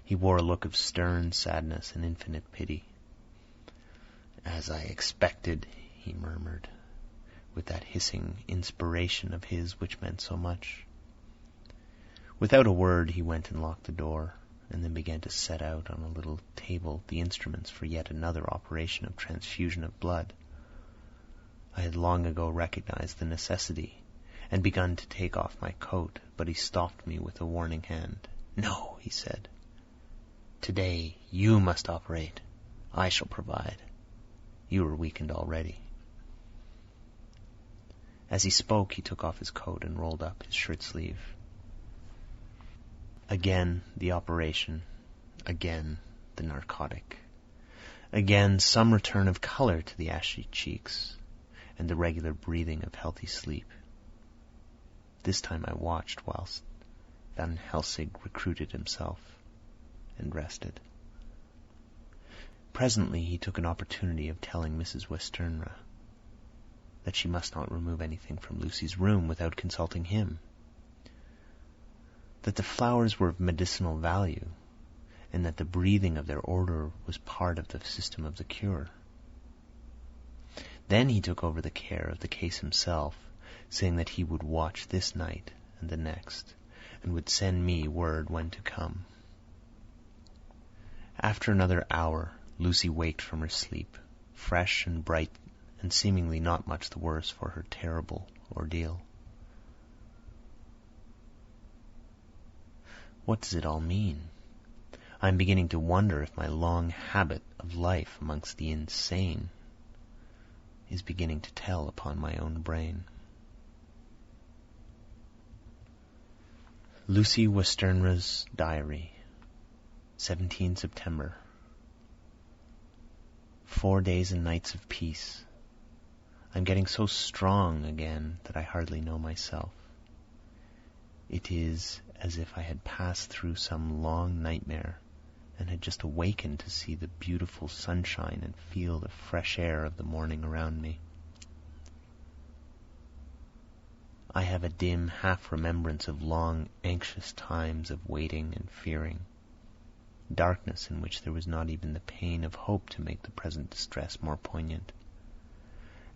He wore a look of stern sadness and infinite pity. "As I expected," he murmured, with that hissing inspiration of his which meant so much. Without a word he went and locked the door, and then began to set out on a little table the instruments for yet another operation of transfusion of blood. I had long ago recognized the necessity, and begun to take off my coat, but he stopped me with a warning hand. "No," he said. "Today you must operate. I shall provide. You are weakened already." As he spoke, he took off his coat and rolled up his shirt sleeve. Again the operation, again the narcotic, again some return of color to the ashy cheeks, and the regular breathing of healthy sleep. This time I watched whilst Van Helsing recruited himself and rested. Presently he took an opportunity of telling Mrs. Westenra that she must not remove anything from Lucy's room without consulting him, that the flowers were of medicinal value, and that the breathing of their odor was part of the system of the cure. Then he took over the care of the case himself, saying that he would watch this night and the next, and would send me word when to come. After another hour, Lucy waked from her sleep, fresh and bright, and seemingly not much the worse for her terrible ordeal. What does it all mean? I am beginning to wonder if my long habit of life amongst the insane is beginning to tell upon my own brain. Lucy Westenra's Diary, 17 September. 4 days and nights of peace. I'm getting so strong again that I hardly know myself. It is as if I had passed through some long nightmare and had just awakened to see the beautiful sunshine and feel the fresh air of the morning around me. I have a dim half-remembrance of long, anxious times of waiting and fearing, darkness in which there was not even the pain of hope to make the present distress more poignant,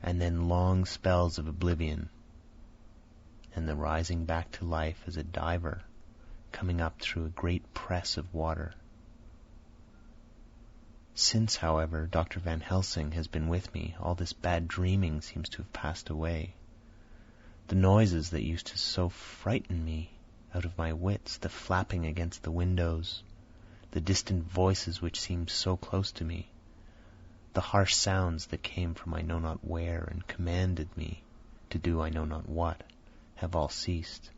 and then long spells of oblivion, and the rising back to life as a diver coming up through a great press of water. Since, however, Dr. Van Helsing has been with me, all this bad dreaming seems to have passed away. The noises that used to so frighten me out of my wits, the flapping against the windows, the distant voices which seemed so close to me, the harsh sounds that came from I know not where and commanded me to do I know not what, have all ceased.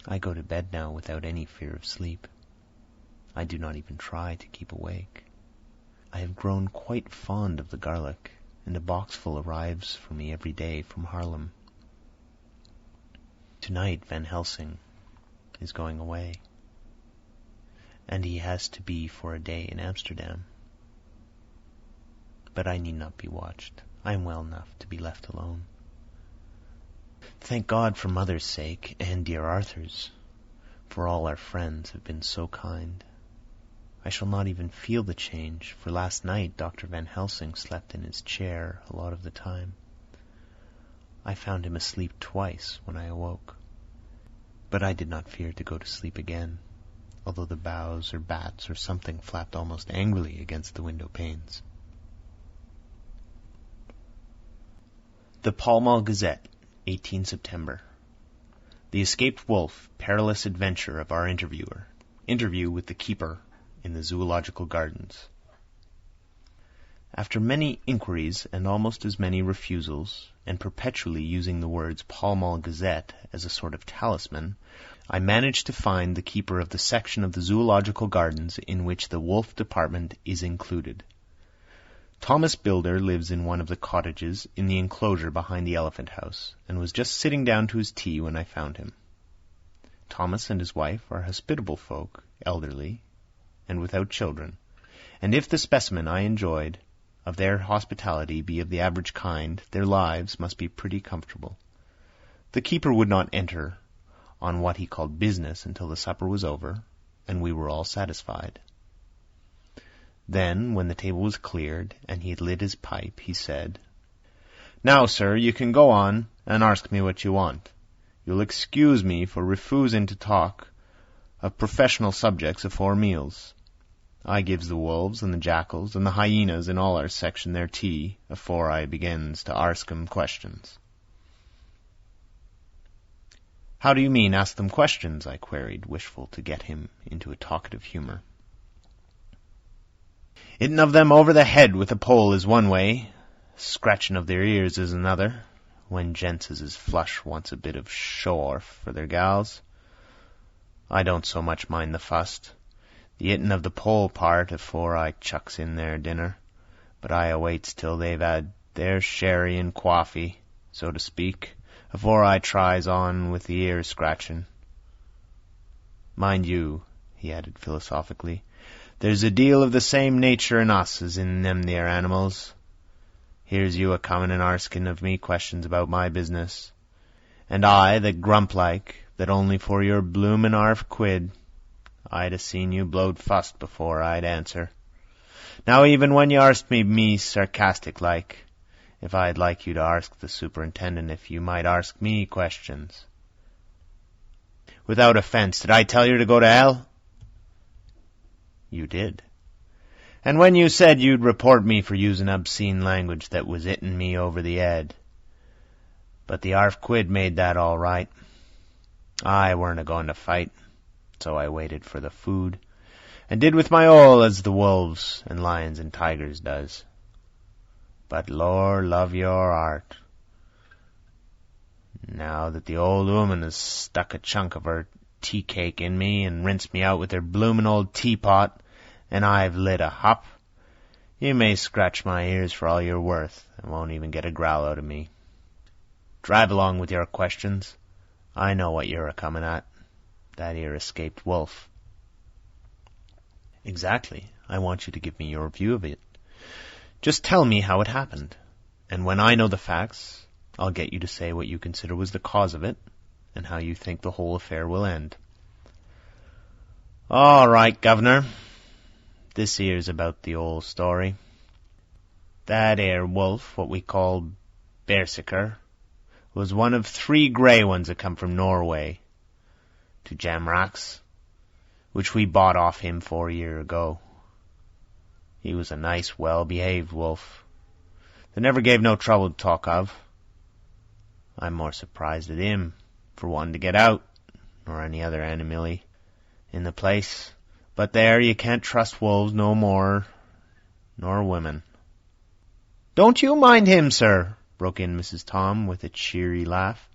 I go to bed now without any fear of sleep. I do not even try to keep awake. I have grown quite fond of the garlic, and a boxful arrives for me every day from Haarlem. Tonight Van Helsing is going away, and he has to be for a day in Amsterdam. But I need not be watched. I am well enough to be left alone. Thank God for Mother's sake, and dear Arthur's, for all our friends have been so kind. I shall not even feel the change, for last night Dr. Van Helsing slept in his chair a lot of the time. I found him asleep twice when I awoke, but I did not fear to go to sleep again, although the boughs or bats or something flapped almost angrily against the window panes. The Pall Mall Gazette, 18 September. The escaped wolf, perilous adventure of our interviewer. Interview with the keeper in the Zoological Gardens. After many inquiries and almost as many refusals, and perpetually using the words Pall Mall Gazette as a sort of talisman, I managed to find the keeper of the section of the Zoological Gardens in which the wolf department is included. Thomas Bilder lives in one of the cottages in the enclosure behind the elephant house, and was just sitting down to his tea when I found him. Thomas and his wife are hospitable folk, elderly, and without children, and if the specimen I enjoyed of their hospitality be of the average kind, their lives must be pretty comfortable. The keeper would not enter on what he called business until the supper was over, and we were all satisfied. Then, when the table was cleared, and he had lit his pipe, he said, "Now, sir, you can go on, and ask me what you want. You'll excuse me for refusing to talk of professional subjects afore meals. I gives the wolves and the jackals and the hyenas in all our section their tea afore I begins to arsk 'em questions." "How do you mean, ask them questions?" I queried, wishful to get him into a talkative humor. "Hitting of them over the head with a pole is one way, scratching of their ears is another, when gents as is flush wants a bit of show-orf for their gals. I don't so much mind the fust, the hitting of the pole part afore I chucks in their dinner, but I awaits till they've had There's sherry and coffee, so to speak, afore I tries on with the ear scratching. Mind you, he added philosophically, there's a deal of the same nature in us as in them there animals. Here's you a-comin' and arskin' of me questions about my business, and I, that grump-like, that only for your bloomin' £1/4, I'd a-seen you blowed fust before I'd answer. Now even when you arst me sarcastic-like, if I'd like you to arsk the superintendent if you might arsk me questions. Without offence, did I tell you to go to hell? You did. And when you said you'd report me for using obscene language that was hittin' me over the head. But the £1/4 made that all right. I weren't a-going to fight, so I waited for the food, and did with my all as the wolves and lions and tigers does. But Lord love your heart, now that the old woman has stuck a chunk of her tea cake in me and rinsed me out with her bloomin' old teapot, and I've lit a hop, you may scratch my ears for all you're worth, and won't even get a growl out of me. Drive along with your questions. I know what you're a-comin' at. That 'ere escaped wolf. Exactly. I want you to give me your view of it. Just tell me how it happened, and when I know the facts, I'll get you to say what you consider was the cause of it, and how you think the whole affair will end. All right, Governor. This here's about the old story. That 'ere wolf, what we call Berserker, was one of 3 grey ones that come from Norway to Jamrach's, which we bought off him 4 year ago. He was a nice, well-behaved wolf that never gave no trouble to talk of. I'm more surprised at him for wanting to get out, nor any other animile in the place. But there, you can't trust wolves no more nor women. Don't you mind him, sir, broke in Mrs. Tom with a cheery laugh.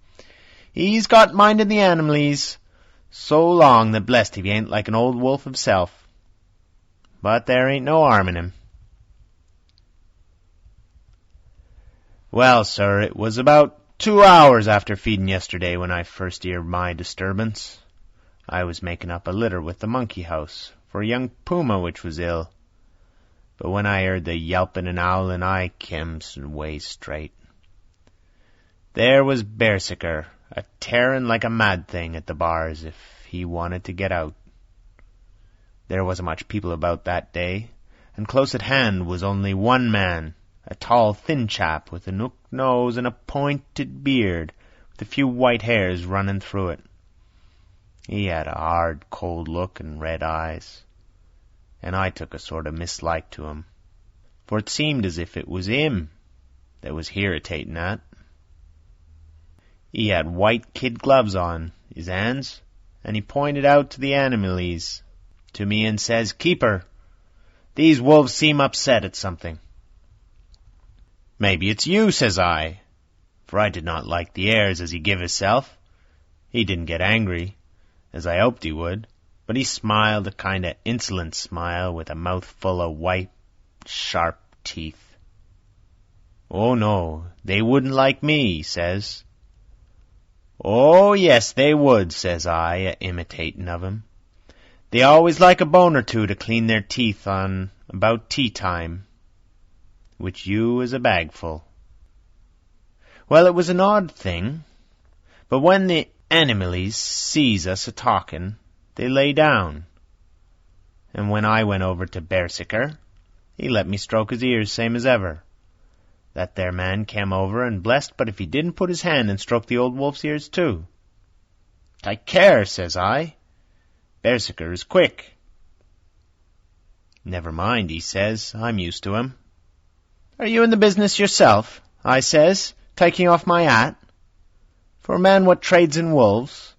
He's got minded the animals so long that blessed if he ain't like an old wolf himself. But there ain't no harm in him. Well, sir, it was about 2 hours after feeding yesterday when I first heard my disturbance. I was making up a litter with the monkey house for a young puma which was ill. But when I heard the yelping and howling, I kems away straight. There was Berserker, a-tearing like a mad thing at the bars if he wanted to get out. There wasn't much people about that day, and close at hand was only one man, a tall, thin chap with a hook nose and a pointed beard, with a few white hairs running through it. He had a hard, cold look and red eyes, and I took a sort of mislike to him, for it seemed as if it was him that was irritating that. He had white kid gloves on his hands, and he pointed out to the animals to me and says, "Keeper, these wolves seem upset at something." "Maybe it's you," says I, for I did not like the airs as he give hisself. He didn't get angry, as I hoped he would, but he smiled a kind of insolent smile with a mouth full of white, sharp teeth. "Oh, no, they wouldn't like me," he says. "Oh, yes, they would," says I, imitating of him. "They always like a bone or two to clean their teeth on about tea time, which you is a bagful." Well, it was an odd thing, but when the animals sees us a-talking, they lay down. And when I went over to Berserker, he let me stroke his ears same as ever. That there man came over and blessed but if he didn't put his hand and stroke the old wolf's ears too. "Take care," says I. "Berserker is quick." "Never mind," he says. "I'm used to him." "Are you in the business yourself?" I says, taking off my hat. For a man what trades in wolves,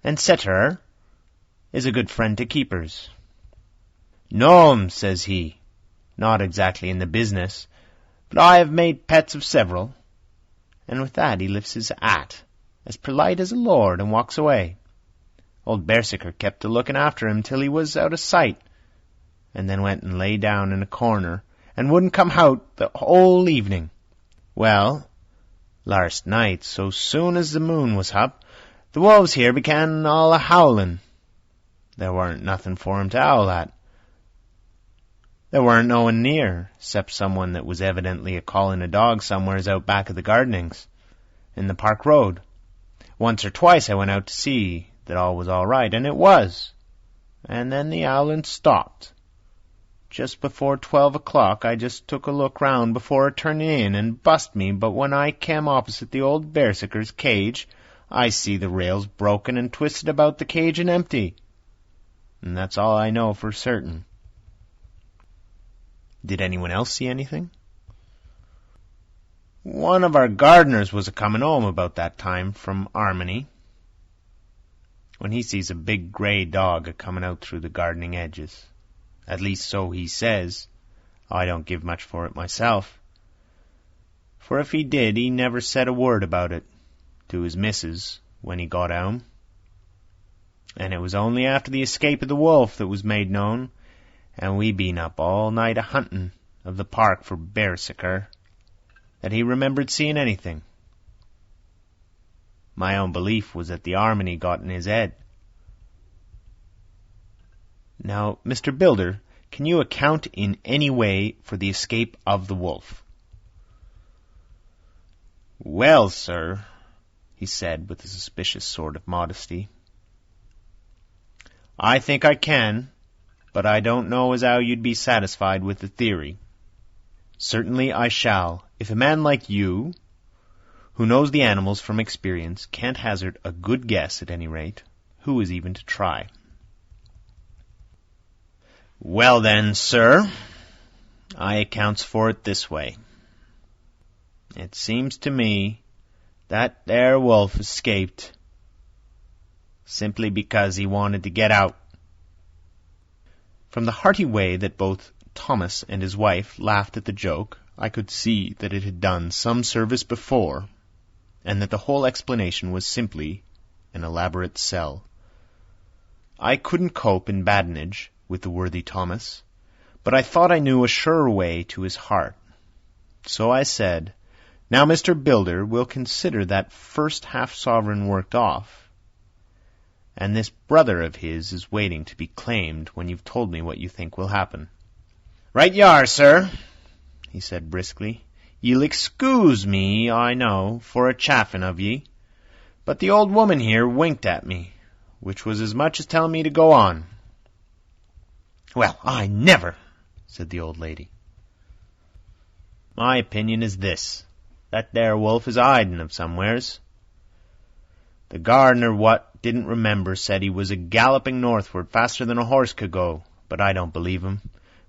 and cetera, is a good friend to keepers. "No'm," says he, "not exactly in the business, but I have made pets of several." And with that he lifts his hat, as polite as a lord, and walks away. Old Berserker kept a-looking after him till he was out of sight, and then went and lay down in a corner, and wouldn't come out the whole evening. Well, last night, so soon as the moon was up, the wolves here began all a-howling. There warn't nothing for 'em to howl at. There warn't no one near, 'cept someone that was evidently a-calling a dog somewheres out back of the gardenings, in the park road. Once or twice I went out to see that all was all right, and it was. And then the howling stopped. Just before 12 o'clock I just took a look round before turning in, and bust me, but when I came opposite the old bearsiker's cage, I see the rails broken and twisted about the cage and empty. And that's all I know for certain. Did anyone else see anything? One of our gardeners was a-comin' home about that time from Armony, when he sees a big grey dog a-comin' out through the gardening edges. At least so he says. I don't give much for it myself. For if he did, he never said a word about it to his missus when he got home. And it was only after the escape of the wolf that was made known, and we been up all night a-hunting of the park for bearsicker, that he remembered seeing anything. My own belief was that the Armony got in his head. Now, Mr. Builder, can you account in any way for the escape of the wolf? Well, sir, he said with a suspicious sort of modesty, I think I can, but I don't know as how you'd be satisfied with the theory. Certainly I shall, if a man like you, who knows the animals from experience, can't hazard a good guess at any rate. Who is even to try? Well then, sir, I accounts for it this way. It seems to me that there wolf escaped simply because he wanted to get out. From the hearty way that both Thomas and his wife laughed at the joke, I could see that it had done some service before, and that the whole explanation was simply an elaborate sell. I couldn't cope in badinage with the worthy Thomas, but I thought I knew a surer way to his heart. So I said, Now, Mr. Builder, we'll consider that first half-sovereign worked off, and this brother of his is waiting to be claimed when you've told me what you think will happen. Right you are, sir, he said briskly. Ye'll excuse me, I know, for a chaffin' of ye, but the old woman here winked at me, which was as much as telling me to go on. Well, I never, said the old lady. My opinion is this, that there wolf is hiding of somewheres. The gardener what didn't remember said he was a-galloping northward faster than a horse could go, but I don't believe him,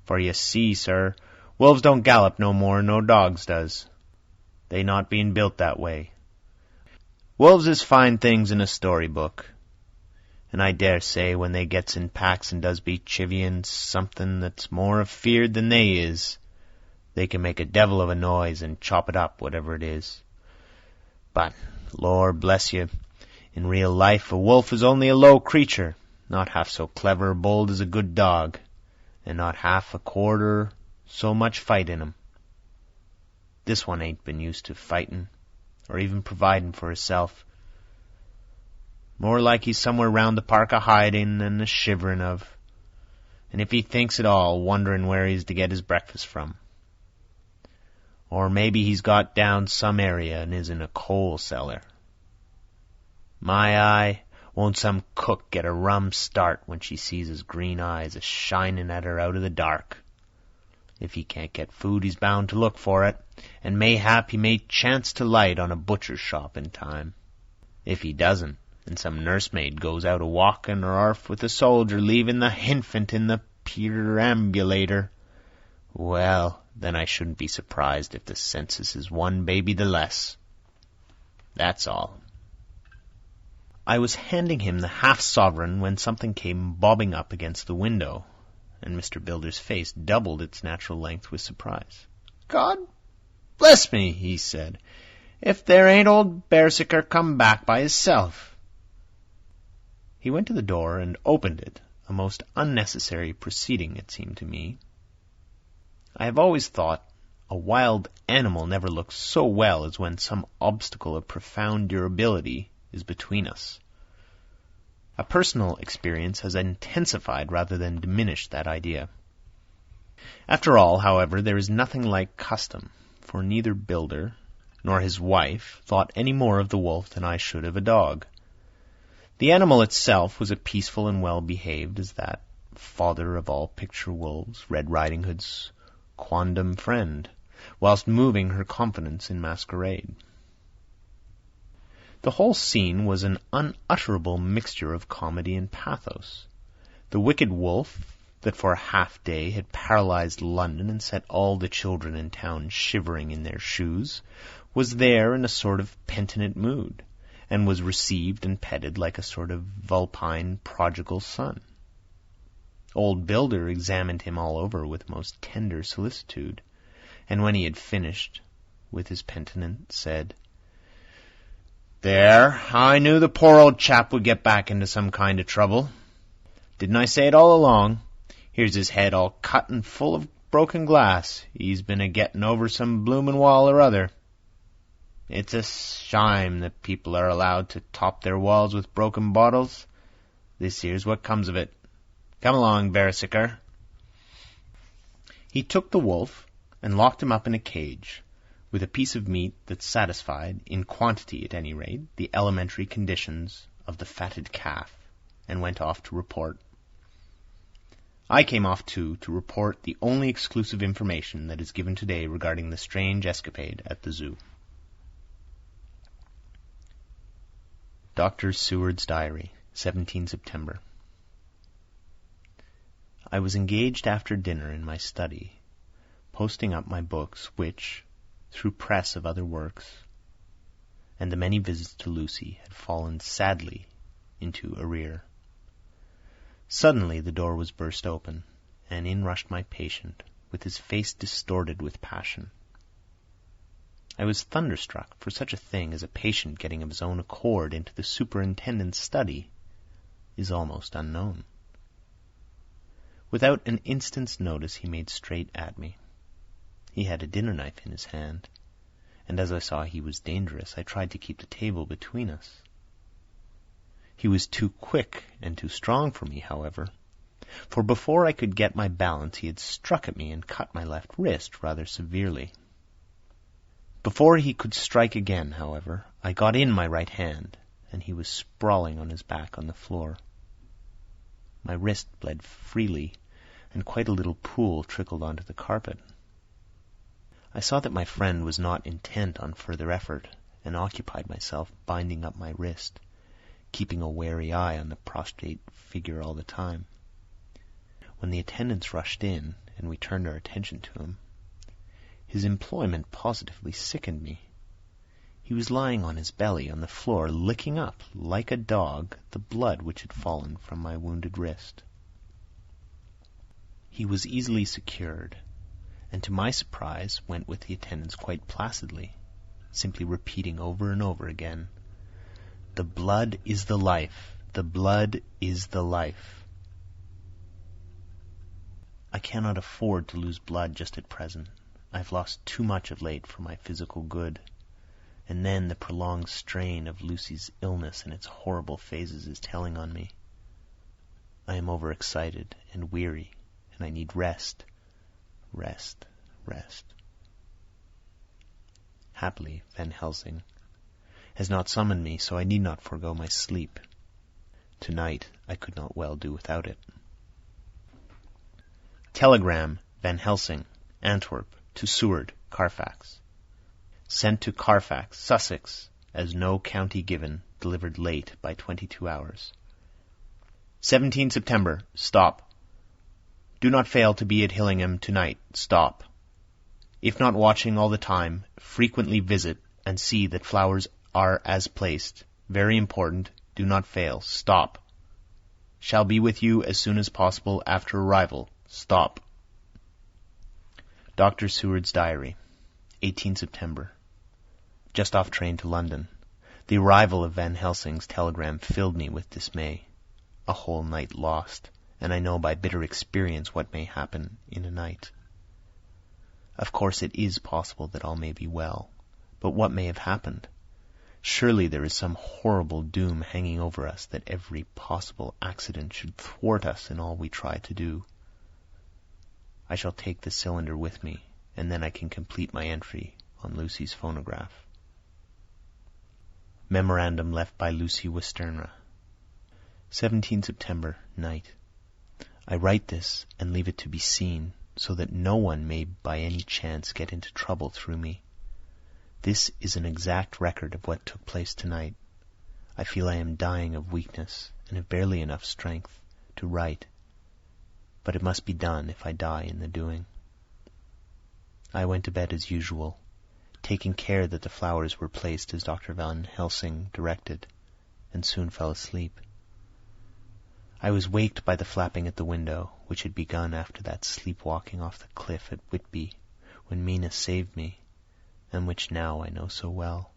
for you see, sir, wolves don't gallop no more no dogs does. They not being built that way. Wolves is fine things in a storybook, and I dare say when they gets in packs and does be chivying something that's more afeard than they is, they can make a devil of a noise and chop it up, whatever it is. But, Lord bless you, in real life a wolf is only a low creature, not half so clever or bold as a good dog, and not half a quarter so much fight in him. This one ain't been used to fightin', or even providin' for hisself. More like he's somewhere round the park a-hiding and a-shivering of, and if he thinks at all, wonderin' where he's to get his breakfast from. Or maybe he's got down some area and is in a coal cellar. My eye, won't some cook get a rum start when she sees his green eyes a-shining at her out of the dark. If he can't get food, he's bound to look for it, and mayhap he may chance to light on a butcher's shop in time. If he doesn't, and some nursemaid goes out a-walking or arf with a soldier leaving the hinfant in the perambulator, well, then I shouldn't be surprised if the census is one baby the less. That's all. I was handing him the half-sovereign when something came bobbing up against the window, and Mr. Builder's face doubled its natural length with surprise. God bless me, he said, if there ain't old Bearsicker come back by hisself. He went to the door and opened it, a most unnecessary proceeding, it seemed to me. I have always thought A wild animal never looks so well as when some obstacle of profound durability is between us. A personal experience has intensified rather than diminished that idea. After all, however, there is nothing like custom, for neither builder nor his wife thought any more of the wolf than I should of a dog. The animal itself was as peaceful and well-behaved as that father of all picture wolves, Red Riding Hood's quondam friend, whilst moving her confidence in masquerade. The whole scene was an unutterable mixture of comedy and pathos. The wicked wolf that for a half-day had paralyzed London and set all the children in town shivering in their shoes was there in a sort of penitent mood, and was received and petted like a sort of vulpine prodigal son. Old Builder examined him all over with most tender solicitude, and when he had finished with his penitent, said, "There, I knew the poor old chap would get back into some kind of trouble. Didn't I say it all along? Here's his head all cut and full of broken glass. He's been a-getting over some bloomin' wall or other. It's a shime that people are allowed to top their walls with broken bottles. This here's what comes of it. Come along, Beresicker." He took the wolf and locked him up in a cage, with a piece of meat that satisfied, in quantity at any rate, the elementary conditions of the fatted calf, and went off to report. I came off too, to report the only exclusive information that is given today regarding the strange escapade at the zoo. Dr. Seward's Diary, 17 September. I was engaged after dinner in my study, posting up my books, which, through press of other works, and the many visits to Lucy, had fallen sadly into arrear. Suddenly the door was burst open, and in rushed my patient, with his face distorted with passion. I was thunderstruck, for such a thing as a patient getting of his own accord into the superintendent's study is almost unknown. Without an instant's notice he made straight at me. He had a dinner knife in his hand, and as I saw he was dangerous, I tried to keep the table between us. He was too quick and too strong for me, however, for before I could get my balance he had struck at me and cut my left wrist rather severely. Before he could strike again, however, I got in my right hand, and he was sprawling on his back on the floor. My wrist bled freely, and quite a little pool trickled onto the carpet. I saw that my friend was not intent on further effort, and occupied myself binding up my wrist, keeping a wary eye on the prostrate figure all the time. When the attendants rushed in, and we turned our attention to him, his employment positively sickened me. He was lying on his belly on the floor, licking up, like a dog, the blood which had fallen from my wounded wrist. He was easily secured, and to my surprise went with the attendants quite placidly, simply repeating over and over again, "The blood is the life, the blood is the life." I cannot afford to lose blood just at present. I've lost too much of late for my physical good, and then the prolonged strain of Lucy's illness and its horrible phases is telling on me. I am overexcited and weary, and I need rest, rest, rest. Happily, Van Helsing has not summoned me, so I need not forego my sleep. Tonight I could not well do without it. Telegram, Van Helsing, Antwerp, to Seward, Carfax. Sent to Carfax, Sussex, as no county given, delivered late by 22 hours. 17 September, stop. Do not fail to be at Hillingham tonight, stop. If not watching all the time, frequently visit and see that flowers are as placed. Very important, do not fail, stop. Shall be with you as soon as possible after arrival, stop. Dr. Seward's Diary, 18 September. Just off train to London. The arrival of Van Helsing's telegram filled me with dismay. A whole night lost, and I know by bitter experience what may happen in a night. Of course it is possible that all may be well, but what may have happened? Surely there is some horrible doom hanging over us that every possible accident should thwart us in all we try to do. I shall take the cylinder with me, and then I can complete my entry on Lucy's phonograph. Memorandum left by Lucy Westenra. 17 September, night. I write this and leave it to be seen, so that no one may by any chance get into trouble through me. This is an exact record of what took place tonight. I feel I am dying of weakness and have barely enough strength to write, but it must be done if I die in the doing. I went to bed as usual, taking care that the flowers were placed as Dr. Van Helsing directed, and soon fell asleep. I was waked by the flapping at the window, which had begun after that sleepwalking off the cliff at Whitby, when menace saved me, and which now I know so well.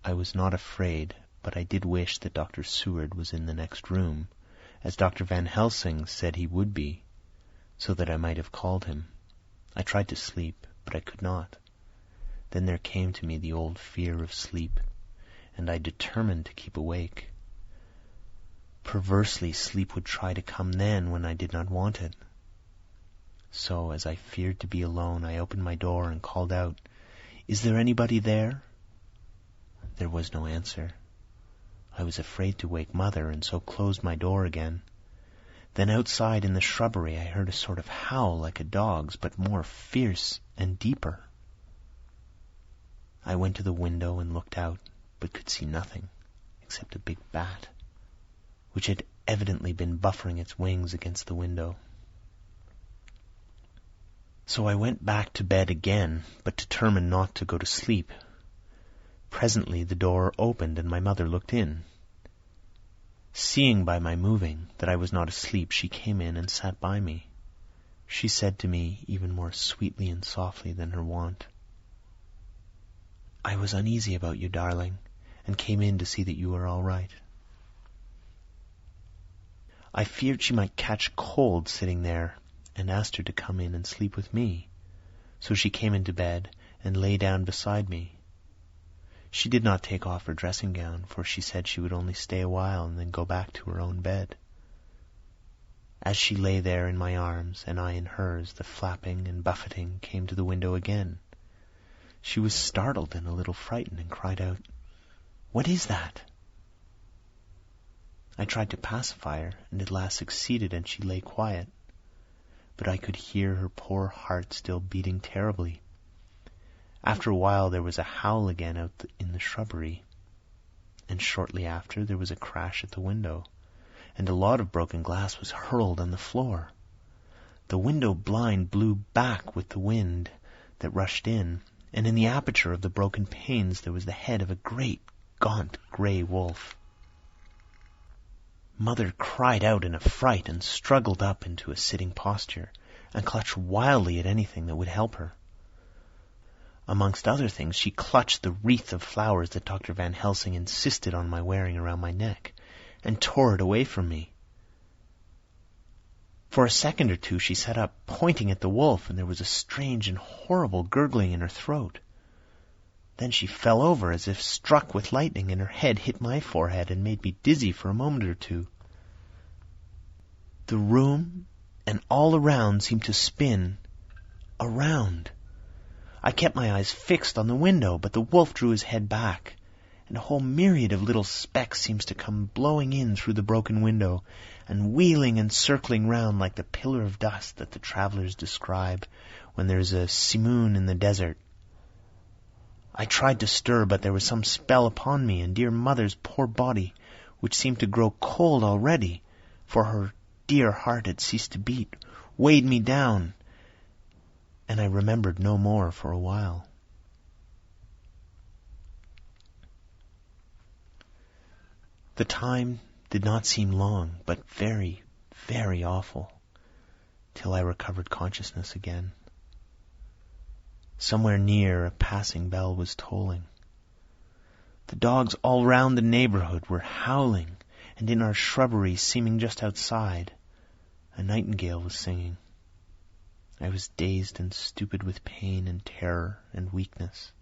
I was not afraid, but I did wish that Dr. Seward was in the next room, as Dr. Van Helsing said he would be, so that I might have called him. I tried to sleep, but I could not. Then there came to me the old fear of sleep, and I determined to keep awake. Perversely, sleep would try to come then when I did not want it. So, as I feared to be alone, I opened my door and called out, "Is there anybody there?" There was no answer. I was afraid to wake Mother, and so closed my door again. Then outside in the shrubbery I heard a sort of howl like a dog's, but more fierce and deeper. I went to the window and looked out, but could see nothing except a big bat, which had evidently been buffering its wings against the window. So I went back to bed again, but determined not to go to sleep. Presently the door opened and my mother looked in. Seeing by my moving that I was not asleep, she came in and sat by me. She said to me, even more sweetly and softly than her wont, "I was uneasy about you, darling, and came in to see that you were all right." I feared she might catch cold sitting there, and asked her to come in and sleep with me. So she came into bed and lay down beside me. She did not take off her dressing gown, for she said she would only stay a while and then go back to her own bed. As she lay there in my arms, and I in hers, the flapping and buffeting came to the window again. She was startled and a little frightened, and cried out, "What is that?" I tried to pacify her, and at last succeeded, and she lay quiet. But I could hear her poor heart still beating terribly. After a while there was a howl again out in the shrubbery, and shortly after there was a crash at the window, and a lot of broken glass was hurled on the floor. The window blind blew back with the wind that rushed in, and in the aperture of the broken panes there was the head of a great, gaunt, grey wolf. Mother cried out in a fright and struggled up into a sitting posture, and clutched wildly at anything that would help her. Amongst other things, she clutched the wreath of flowers that Dr. Van Helsing insisted on my wearing around my neck, and tore it away from me. For a second or two she sat up, pointing at the wolf, and there was a strange and horrible gurgling in her throat. Then she fell over as if struck with lightning, and her head hit my forehead and made me dizzy for a moment or two. The room and all around seemed to spin around. I kept my eyes fixed on the window, but the wolf drew his head back, and a whole myriad of little specks seems to come blowing in through the broken window, and wheeling and circling round like the pillar of dust that the travellers describe when there's a simoon in the desert. I tried to stir, but there was some spell upon me, and dear Mother's poor body, which seemed to grow cold already, for her dear heart had ceased to beat, weighed me down, and I remembered no more for a while. The time did not seem long, but very, very awful, till I recovered consciousness again. Somewhere near, a passing bell was tolling. The dogs all round the neighborhood were howling, and in our shrubbery, seeming just outside, a nightingale was singing. I was dazed and stupid with pain and terror and weakness.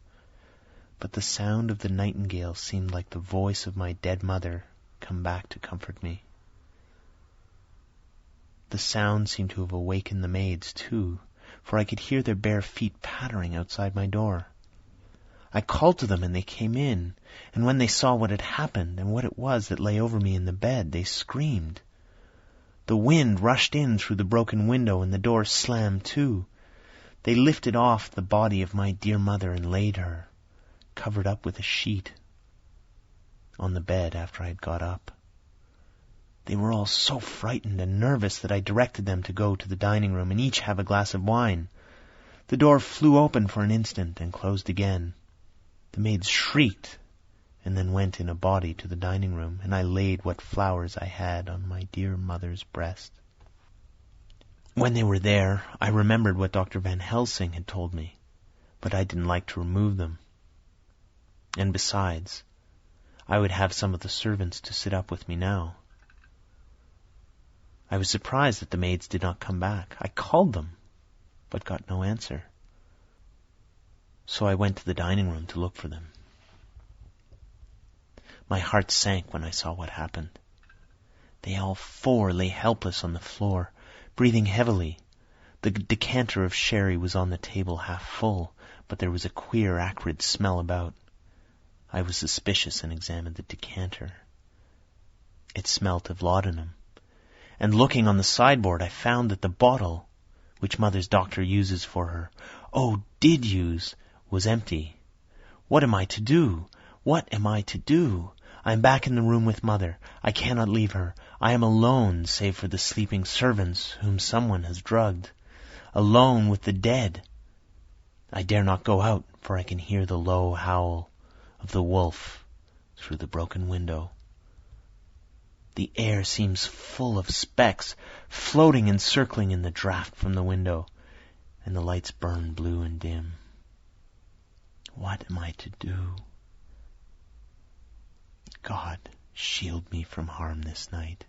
But the sound of the nightingale seemed like the voice of my dead mother come back to comfort me. The sound seemed to have awakened the maids, too, for I could hear their bare feet pattering outside my door. I called to them and they came in, and when they saw what had happened and what it was that lay over me in the bed, they screamed. The wind rushed in through the broken window and the door slammed to. They lifted off the body of my dear mother and laid her, covered up with a sheet, on the bed after I had got up. They were all so frightened and nervous that I directed them to go to the dining room and each have a glass of wine. The door flew open for an instant and closed again. The maids shrieked and then went in a body to the dining room, and I laid what flowers I had on my dear mother's breast. When they were there, I remembered what Dr. Van Helsing had told me, but I didn't like to remove them. And besides, I would have some of the servants to sit up with me now. I was surprised that the maids did not come back. I called them, but got no answer. So I went to the dining room to look for them. My heart sank when I saw what happened. They all four lay helpless on the floor, breathing heavily. The decanter of sherry was on the table half full, but there was a queer, acrid smell about. I was suspicious and examined the decanter. It smelt of laudanum. And looking on the sideboard, I found that the bottle, which Mother's doctor uses for her, did use, was empty. What am I to do? What am I to do? I am back in the room with Mother. I cannot leave her. I am alone, save for the sleeping servants whom someone has drugged. Alone with the dead. I dare not go out, for I can hear the low howl of the wolf through the broken window. The air seems full of specks, floating and circling in the draught from the window, and the lights burn blue and dim. What am I to do? God, shield me from harm this night.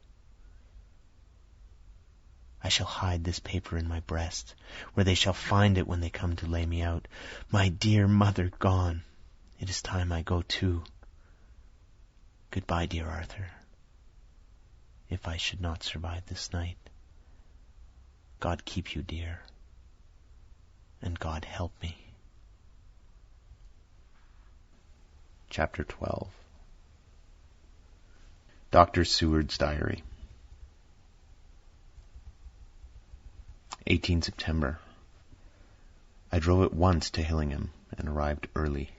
I shall hide this paper in my breast, where they shall find it when they come to lay me out. My dear mother gone. It is time I go too. Goodbye, dear Arthur. If I should not survive this night, God keep you, dear, and God help me. Chapter 12. Dr. Seward's Diary. 18 September. I drove at once to Helsing and arrived early.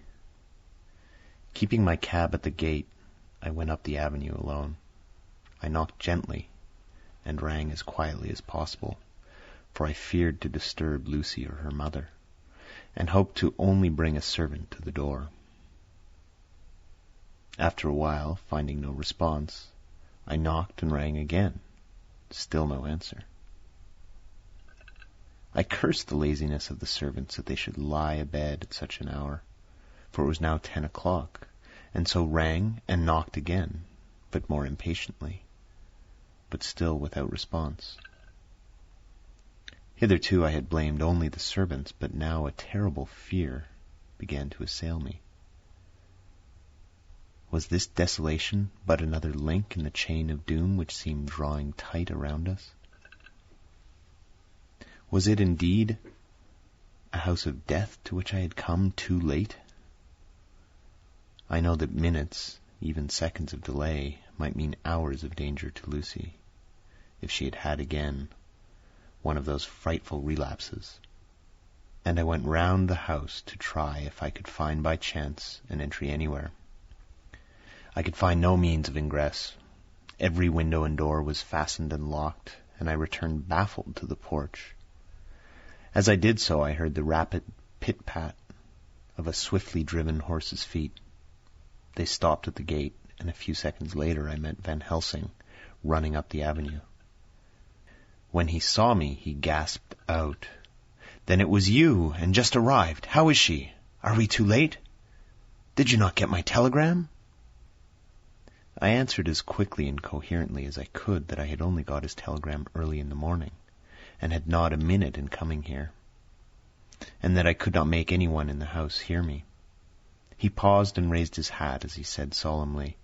Keeping my cab at the gate, I went up the avenue alone. I knocked gently and rang as quietly as possible, for I feared to disturb Lucy or her mother, and hoped to only bring a servant to the door. After a while, finding no response, I knocked and rang again. Still no answer. I cursed the laziness of the servants that they should lie abed at such an hour, for it was now 10 o'clock, and so rang and knocked again, but more impatiently, but still without response. Hitherto I had blamed only the servants, but now a terrible fear began to assail me. Was this desolation but another link in the chain of doom which seemed drawing tight around us? Was it indeed a house of death to which I had come too late? I know that minutes, even seconds of delay, might mean hours of danger to Lucy, if she had had again one of those frightful relapses, and I went round the house to try if I could find by chance an entry anywhere. I could find no means of ingress. Every window and door was fastened and locked, and I returned baffled to the porch. As I did so, I heard the rapid pit-pat of a swiftly driven horse's feet. They stopped at the gate, and a few seconds later I met Van Helsing running up the avenue. When he saw me, he gasped out, "Then it was you, and just arrived. How is she? Are we too late? Did you not get my telegram?" I answered as quickly and coherently as I could that I had only got his telegram early in the morning, and had not a minute in coming here, and that I could not make anyone in the house hear me. He paused and raised his hat as he said solemnly,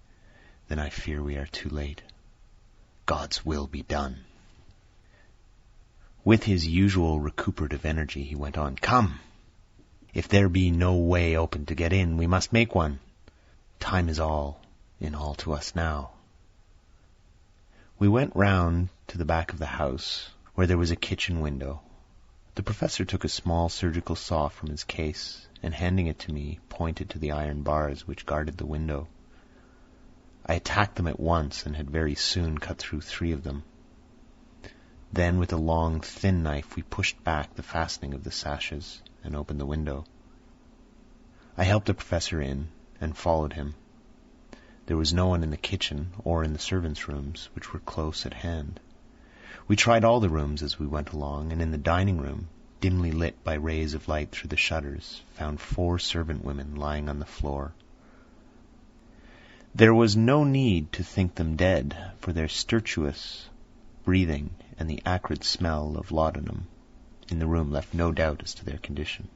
"Then I fear we are too late. God's will be done." With his usual recuperative energy, he went on, "Come! If there be no way open to get in, we must make one. Time is all in all to us now." We went round to the back of the house, where there was a kitchen window. The professor took a small surgical saw from his case, and handing it to me, pointed to the iron bars which guarded the window. I attacked them at once, and had very soon cut through 3 of them. Then, with a long, thin knife, we pushed back the fastening of the sashes and opened the window. I helped the professor in, and followed him. There was no one in the kitchen or in the servants' rooms, which were close at hand. We tried all the rooms as we went along, and in the dining room, dimly lit by rays of light through the shutters, found 4 servant women lying on the floor. There was no need to think them dead, for their stertorous breathing and the acrid smell of laudanum in the room left no doubt as to their condition.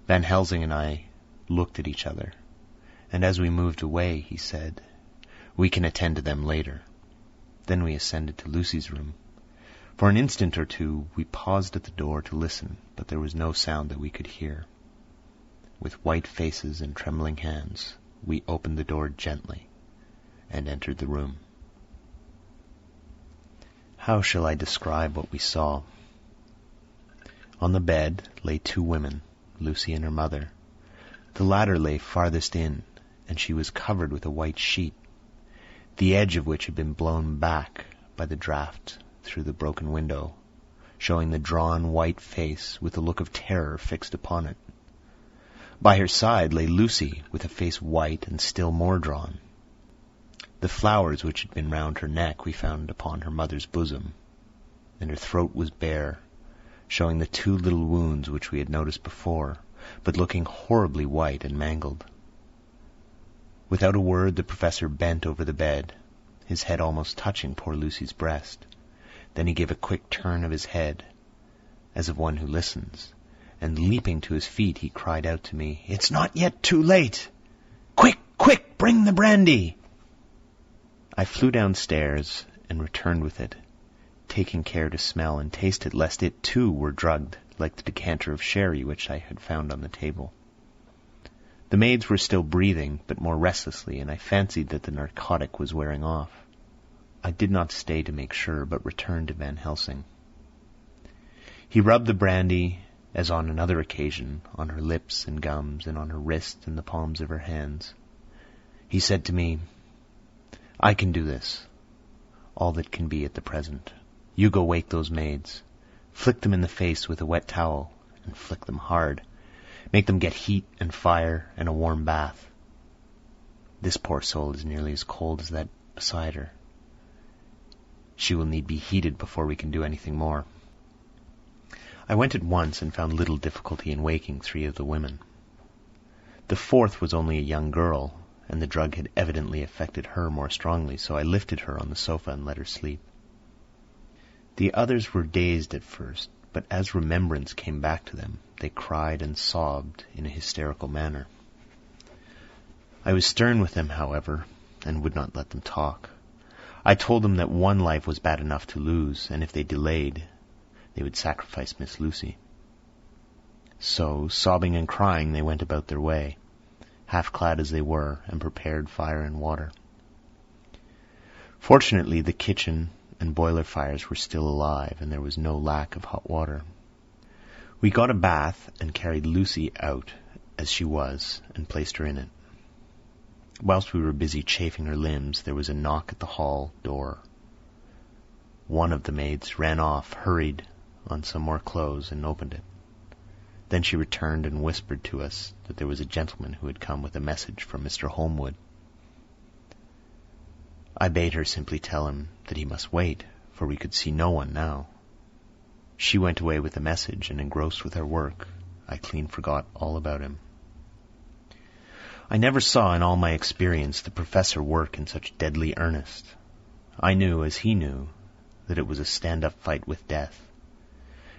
Van Helsing and I looked at each other, and as we moved away, he said, "We can attend to them later." Then we ascended to Lucy's room. For an instant or two we paused at the door to listen, but there was no sound that we could hear. With white faces and trembling hands, we opened the door gently and entered the room. How shall I describe what we saw? On the bed lay 2 women, Lucy and her mother. The latter lay farthest in, and she was covered with a white sheet, the edge of which had been blown back by the draught through the broken window, showing the drawn white face with a look of terror fixed upon it. By her side lay Lucy, with a face white and still more drawn. The flowers which had been round her neck we found upon her mother's bosom, and her throat was bare, showing the 2 little wounds which we had noticed before, but looking horribly white and mangled. Without a word, the professor bent over the bed, his head almost touching poor Lucy's breast. Then he gave a quick turn of his head, as of one who listens, and leaping to his feet, he cried out to me, "It's not yet too late! Quick, quick, bring the brandy!" I flew downstairs and returned with it, taking care to smell and taste it, lest it too were drugged, like the decanter of sherry which I had found on the table. The maids were still breathing, but more restlessly, and I fancied that the narcotic was wearing off. I did not stay to make sure, but returned to Van Helsing. He rubbed the brandy, as on another occasion, on her lips and gums, and on her wrists and the palms of her hands. He said to me, "I can do this, all that can be at the present. You go wake those maids. Flick them in the face with a wet towel, and flick them hard. Make them get heat and fire and a warm bath. This poor soul is nearly as cold as that beside her. She will need be heated before we can do anything more." I went at once and found little difficulty in waking 3 of the women. The 4th was only a young girl, and the drug had evidently affected her more strongly, so I lifted her on the sofa and let her sleep. The others were dazed at first, but as remembrance came back to them, they cried and sobbed in a hysterical manner. I was stern with them, however, and would not let them talk. I told them that 1 life was bad enough to lose, and if they delayed, they would sacrifice Miss Lucy. So, sobbing and crying, they went about their way, half-clad as they were, and prepared fire and water. Fortunately, the kitchen and boiler fires were still alive, and there was no lack of hot water. We got a bath and carried Lucy out as she was, and placed her in it. Whilst we were busy chafing her limbs, there was a knock at the hall door. One of the maids ran off, hurried on some more clothes, and opened it. Then she returned and whispered to us that there was a gentleman who had come with a message from Mr. Holmwood. I bade her simply tell him that he must wait, for we could see no one now. She went away with the message, and engrossed with her work, I clean forgot all about him. I never saw in all my experience the professor work in such deadly earnest. I knew, as he knew, that it was a stand-up fight with death,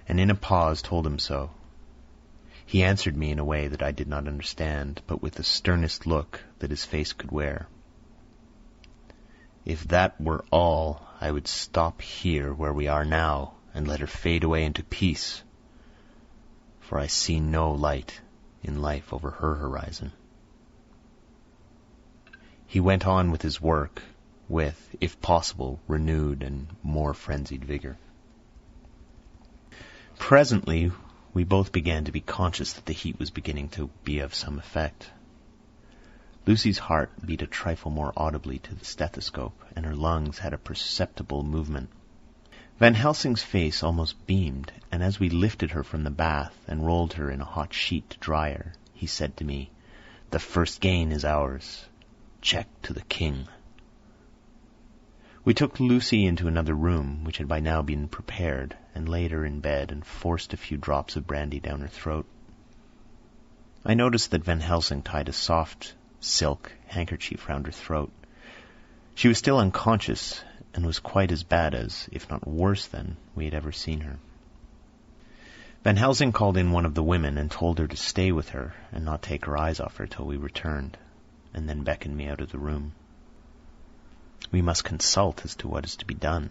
and in a pause told him so. He answered me in a way that I did not understand, but with the sternest look that his face could wear. If that were all, I would stop here where we are now and let her fade away into peace, for I see no light in life over her horizon. He went on with his work with, if possible, renewed and more frenzied vigor. Presently, we both began to be conscious that the heat was beginning to be of some effect. Lucy's heart beat a trifle more audibly to the stethoscope, and her lungs had a perceptible movement. Van Helsing's face almost beamed, and as we lifted her from the bath and rolled her in a hot sheet to dry her, he said to me, "The first gain is ours. Check to the king." We took Lucy into another room, which had by now been prepared, and laid her in bed and forced a few drops of brandy down her throat. I noticed that Van Helsing tied a soft silk handkerchief round her throat. She was still unconscious, and was quite as bad as, if not worse than, we had ever seen her. Van Helsing called in one of the women and told her to stay with her and not take her eyes off her till we returned, and then beckoned me out of the room. "We must consult as to what is to be done,"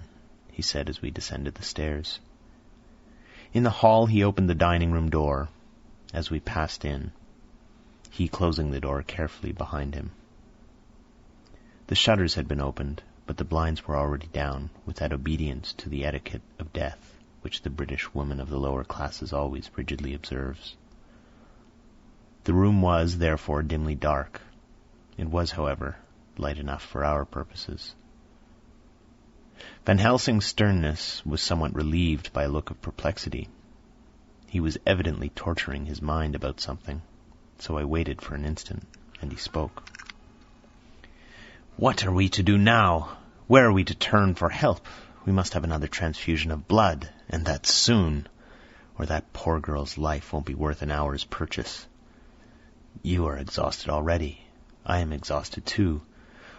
he said as we descended the stairs. In the hall he opened the dining-room door as we passed in, he closing the door carefully behind him. The shutters had been opened, but the blinds were already down, with that obedience to the etiquette of death which the British woman of the lower classes always rigidly observes. The room was, therefore, dimly dark. It was, however, light enough for our purposes. Van Helsing's sternness was somewhat relieved by a look of perplexity. He was evidently torturing his mind about something, so I waited for an instant, and he spoke. "What are we to do now? Where are we to turn for help? We must have another transfusion of blood, and that soon, or that poor girl's life won't be worth an hour's purchase. You are exhausted already. I am exhausted too.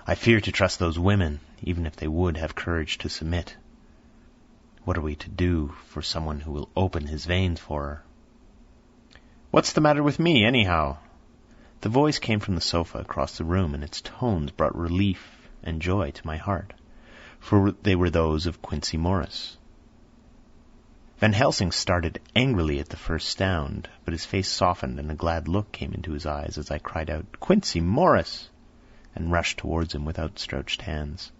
I fear to trust those women, even if they would have courage to submit. What are we to do for someone who will open his veins for her?" "What's the matter with me, anyhow?" The voice came from the sofa across the room, and its tones brought relief and joy to my heart, for they were those of Quincey Morris. Van Helsing started angrily at the first sound, but his face softened and a glad look came into his eyes as I cried out, "Quincey Morris!" and rushed towards him with outstretched hands.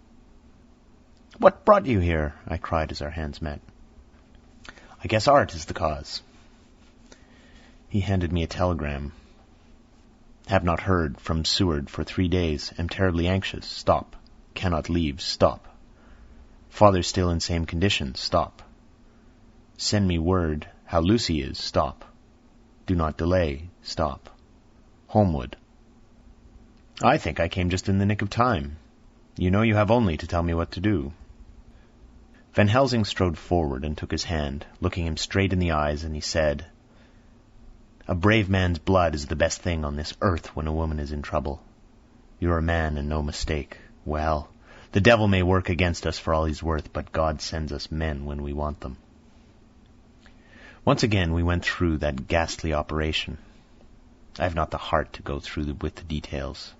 "What brought you here?" I cried as our hands met. "I guess art is the cause." He handed me a telegram. "Have not heard from Seward for 3 days. Am terribly anxious. Stop. Cannot leave. Stop. Father still in same condition. Stop. Send me word how Lucy is. Stop. Do not delay. Stop. Holmwood." "I think I came just in the nick of time. You know you have only to tell me what to do." Van Helsing strode forward and took his hand, looking him straight in the eyes, and he said, "A brave man's blood is the best thing on this earth when a woman is in trouble. You're a man and no mistake. Well, the devil may work against us for all he's worth, but God sends us men when we want them." Once again we went through that ghastly operation. I have not the heart to go through with the details.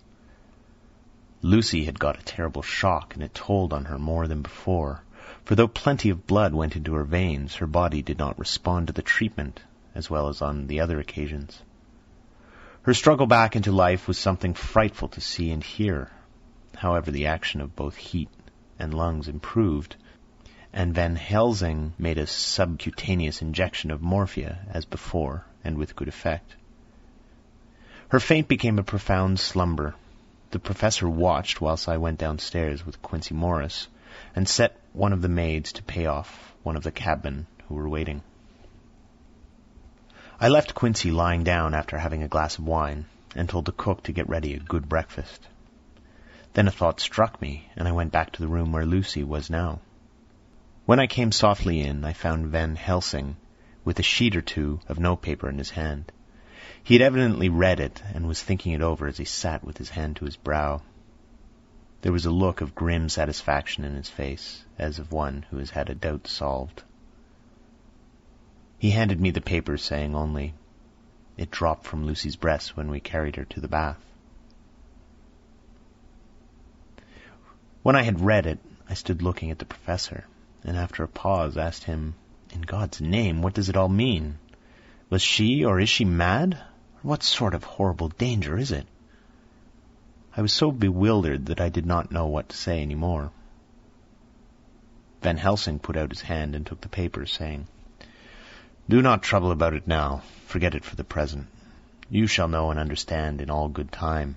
Lucy had got a terrible shock, and it told on her more than before, for though plenty of blood went into her veins, her body did not respond to the treatment as well as on the other occasions. Her struggle back into life was something frightful to see and hear. However, the action of both heat and lungs improved, and Van Helsing made a subcutaneous injection of morphia as before, and with good effect. Her faint became a profound slumber. The professor watched whilst I went downstairs with Quincey Morris, and set one of the maids to pay off one of the cabmen who were waiting. I left Quincey lying down after having a glass of wine, and told the cook to get ready a good breakfast. Then a thought struck me, and I went back to the room where Lucy was now. When I came softly in, I found Van Helsing with a sheet or two of notepaper in his hand. He had evidently read it, and was thinking it over as he sat with his hand to his brow. There was a look of grim satisfaction in his face, as of one who has had a doubt solved. He handed me the paper, saying only, "It dropped from Lucy's breast when we carried her to the bath." When I had read it, I stood looking at the professor, and after a pause asked him, "In God's name, what does it all mean? Was she or is she mad? What sort of horrible danger is it?" I was so bewildered that I did not know what to say any more. Van Helsing put out his hand and took the paper, saying, "Do not trouble about it now. Forget it for the present. You shall know and understand in all good time,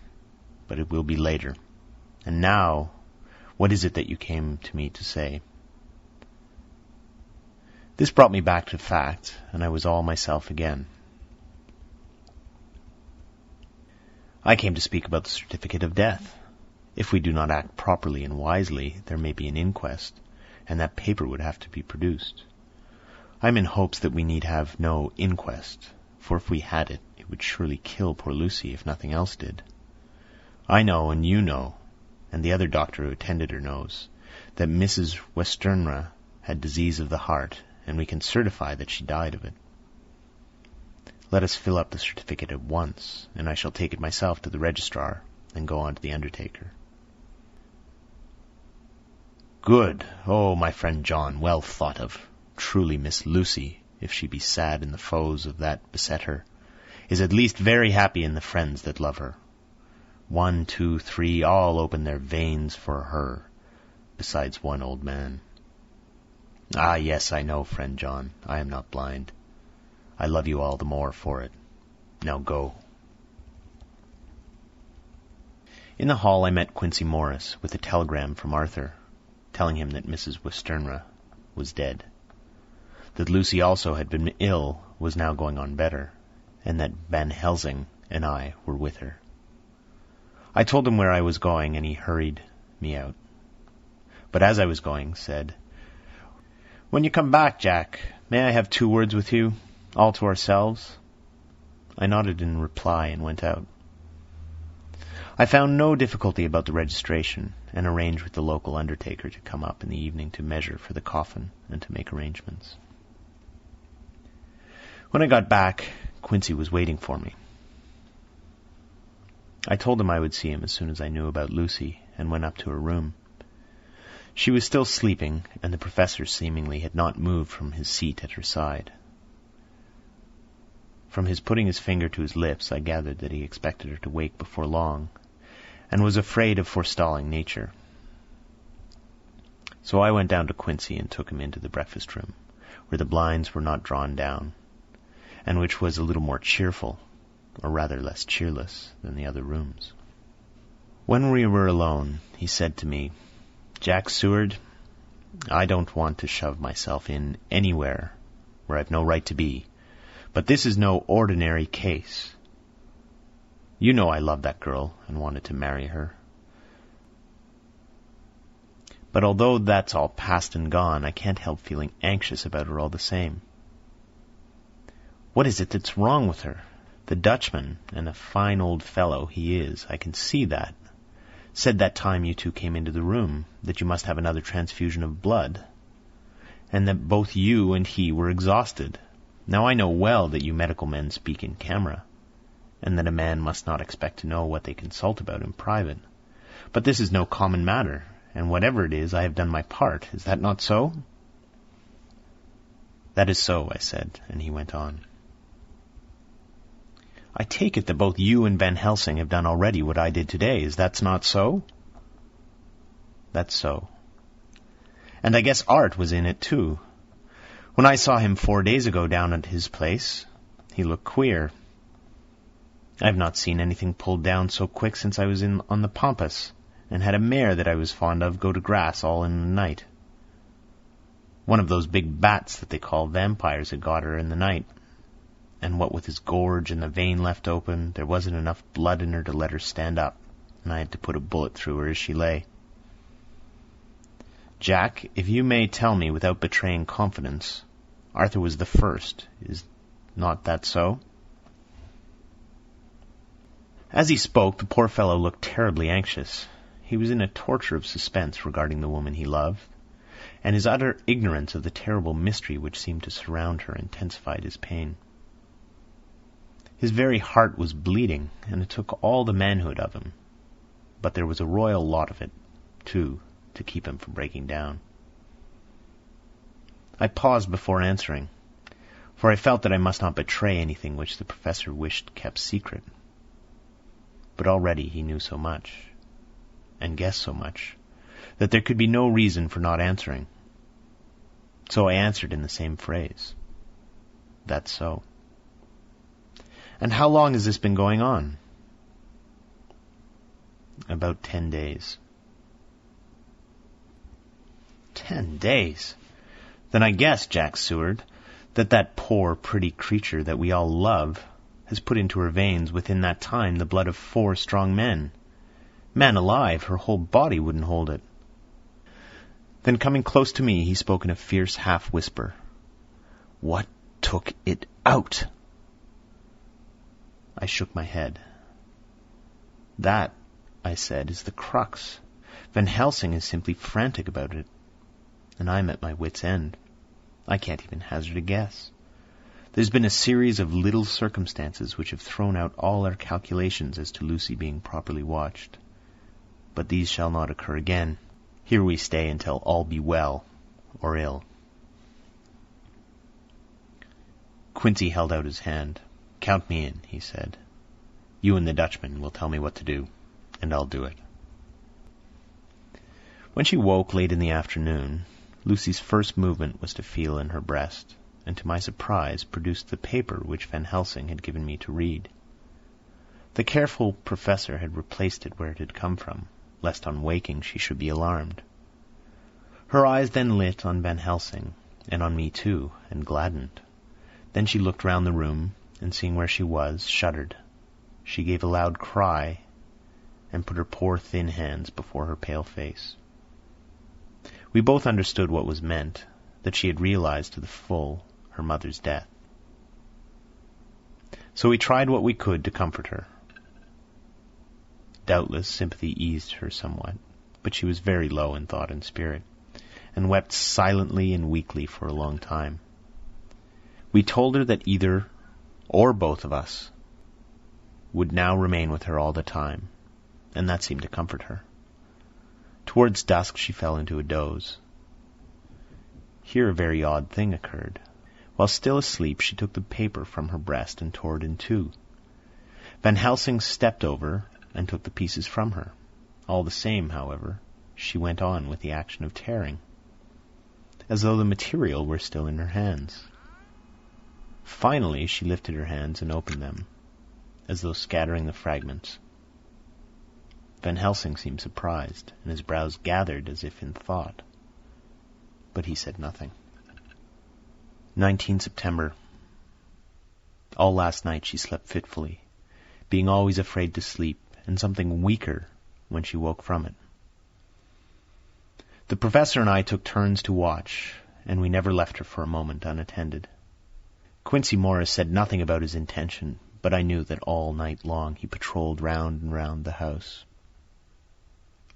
but it will be later. And now, what is it that you came to me to say?" This brought me back to fact, and I was all myself again. "I came to speak about the certificate of death. If we do not act properly and wisely, there may be an inquest, and that paper would have to be produced. I am in hopes that we need have no inquest, for if we had it, it would surely kill poor Lucy if nothing else did. I know, and you know, and the other doctor who attended her knows, that Mrs. Westenra had disease of the heart, and we can certify that she died of it. Let us fill up the certificate at once, and I shall take it myself to the registrar, and go on to the undertaker." "Good. Oh, my friend John, well thought of. Truly Miss Lucy, if she be sad in the foes of that beset her, is at least very happy in the friends that love her. 1, 2, 3, all open their veins for her, besides one old man. Ah, yes, I know, friend John, I am not blind. I love you all the more for it. Now go." In the hall I met Quincey Morris with a telegram from Arthur, telling him that Mrs. Westenra was dead, that Lucy also had been ill, was now going on better, and that Van Helsing and I were with her. I told him where I was going, and he hurried me out. But as I was going, said, "When you come back, Jack, may I have 2 words with you, all to ourselves?" I nodded in reply and went out. I found no difficulty about the registration, and arranged with the local undertaker to come up in the evening to measure for the coffin and to make arrangements. When I got back, Quincey was waiting for me. I told him I would see him as soon as I knew about Lucy, and went up to her room. She was still sleeping, and the professor seemingly had not moved from his seat at her side. From his putting his finger to his lips, I gathered that he expected her to wake before long, and was afraid of forestalling nature. So I went down to Quincey and took him into the breakfast room, where the blinds were not drawn down, and which was a little more cheerful, or rather less cheerless, than the other rooms. When we were alone, he said to me, "Jack Seward, I don't want to shove myself in anywhere where I've no right to be, but this is no ordinary case. You know I love that girl and wanted to marry her. But although that's all past and gone, I can't help feeling anxious about her all the same. What is it that's wrong with her? The Dutchman, and a fine old fellow he is, I can see that, said that time you two came into the room that you must have another transfusion of blood, and that both you and he were exhausted. Now I know well that you medical men speak in camera, and that a man must not expect to know what they consult about in private. But this is no common matter, and whatever it is, I have done my part. Is that not so?" "That is so," I said, and he went on. "I take it that both you and Van Helsing have done already what I did today. Is that not so?" "That's so. And I guess Art was in it too. When I saw him 4 days ago down at his place, he looked queer. I have not seen anything pulled down so quick since I was on the Pampas, and had a mare that I was fond of go to grass all in the night. One of those big bats that they call vampires had got her in the night, and what with his gorge and the vein left open, there wasn't enough blood in her to let her stand up, and I had to put a bullet through her as she lay. Jack, if you may tell me without betraying confidence, Arthur was the first. Is not that so?" As he spoke, the poor fellow looked terribly anxious. He was in a torture of suspense regarding the woman he loved, and his utter ignorance of the terrible mystery which seemed to surround her intensified his pain. His very heart was bleeding, and it took all the manhood of him, but there was a royal lot of it, too, to keep him from breaking down. I paused before answering, for I felt that I must not betray anything which the professor wished kept secret. But already he knew so much, and guessed so much, that there could be no reason for not answering. So I answered in the same phrase. That's so. And how long has this been going on? About 10 days. 10 days? Then I guess, Jack Seward, that poor, pretty creature that we all love has put into her veins within that time the blood of 4 strong men. Man alive, her whole body wouldn't hold it. Then coming close to me, he spoke in a fierce half-whisper. What took it out? I shook my head. That, I said, is the crux. Van Helsing is simply frantic about it, and I'm at my wit's end. I can't even hazard a guess. There's been a series of little circumstances which have thrown out all our calculations as to Lucy being properly watched. But these shall not occur again. Here we stay until all be well, or ill. Quincy held out his hand. Count me in, he said. You and the Dutchman will tell me what to do, and I'll do it. When she woke late in the afternoon, Lucy's first movement was to feel in her breast, and to my surprise produced the paper which Van Helsing had given me to read. The careful professor had replaced it where it had come from, lest on waking she should be alarmed. Her eyes then lit on Van Helsing, and on me too, and gladdened. Then she looked round the room, and seeing where she was, shuddered. She gave a loud cry, and put her poor thin hands before her pale face. We both understood what was meant, that she had realized to the full her mother's death. So we tried what we could to comfort her. Doubtless sympathy eased her somewhat, but she was very low in thought and spirit, and wept silently and weakly for a long time. We told her that either or both of us would now remain with her all the time, and that seemed to comfort her. Towards dusk she fell into a doze. Here a very odd thing occurred. While still asleep, she took the paper from her breast and tore it in two. Van Helsing stepped over and took the pieces from her. All the same, however, she went on with the action of tearing, as though the material were still in her hands. Finally, she lifted her hands and opened them, as though scattering the fragments. Van Helsing seemed surprised, and his brows gathered as if in thought. But he said nothing. 19 September. All last night she slept fitfully, being always afraid to sleep, and something weaker when she woke from it. The professor and I took turns to watch, and we never left her for a moment unattended. Quincy Morris said nothing about his intention, but I knew that all night long he patrolled round and round the house.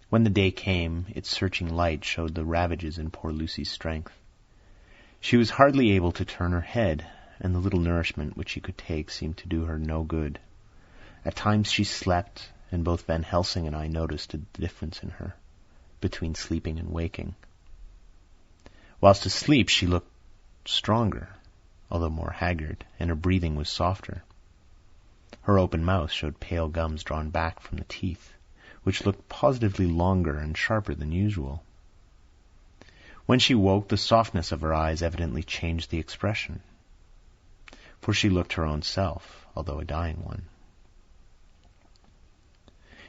When the day came, its searching light showed the ravages in poor Lucy's strength. She was hardly able to turn her head, and the little nourishment which she could take seemed to do her no good. At times she slept, and both Van Helsing and I noticed a difference in her, between sleeping and waking. Whilst asleep she looked stronger, although more haggard, and her breathing was softer. Her open mouth showed pale gums drawn back from the teeth, which looked positively longer and sharper than usual. When she woke, the softness of her eyes evidently changed the expression, for she looked her own self, although a dying one.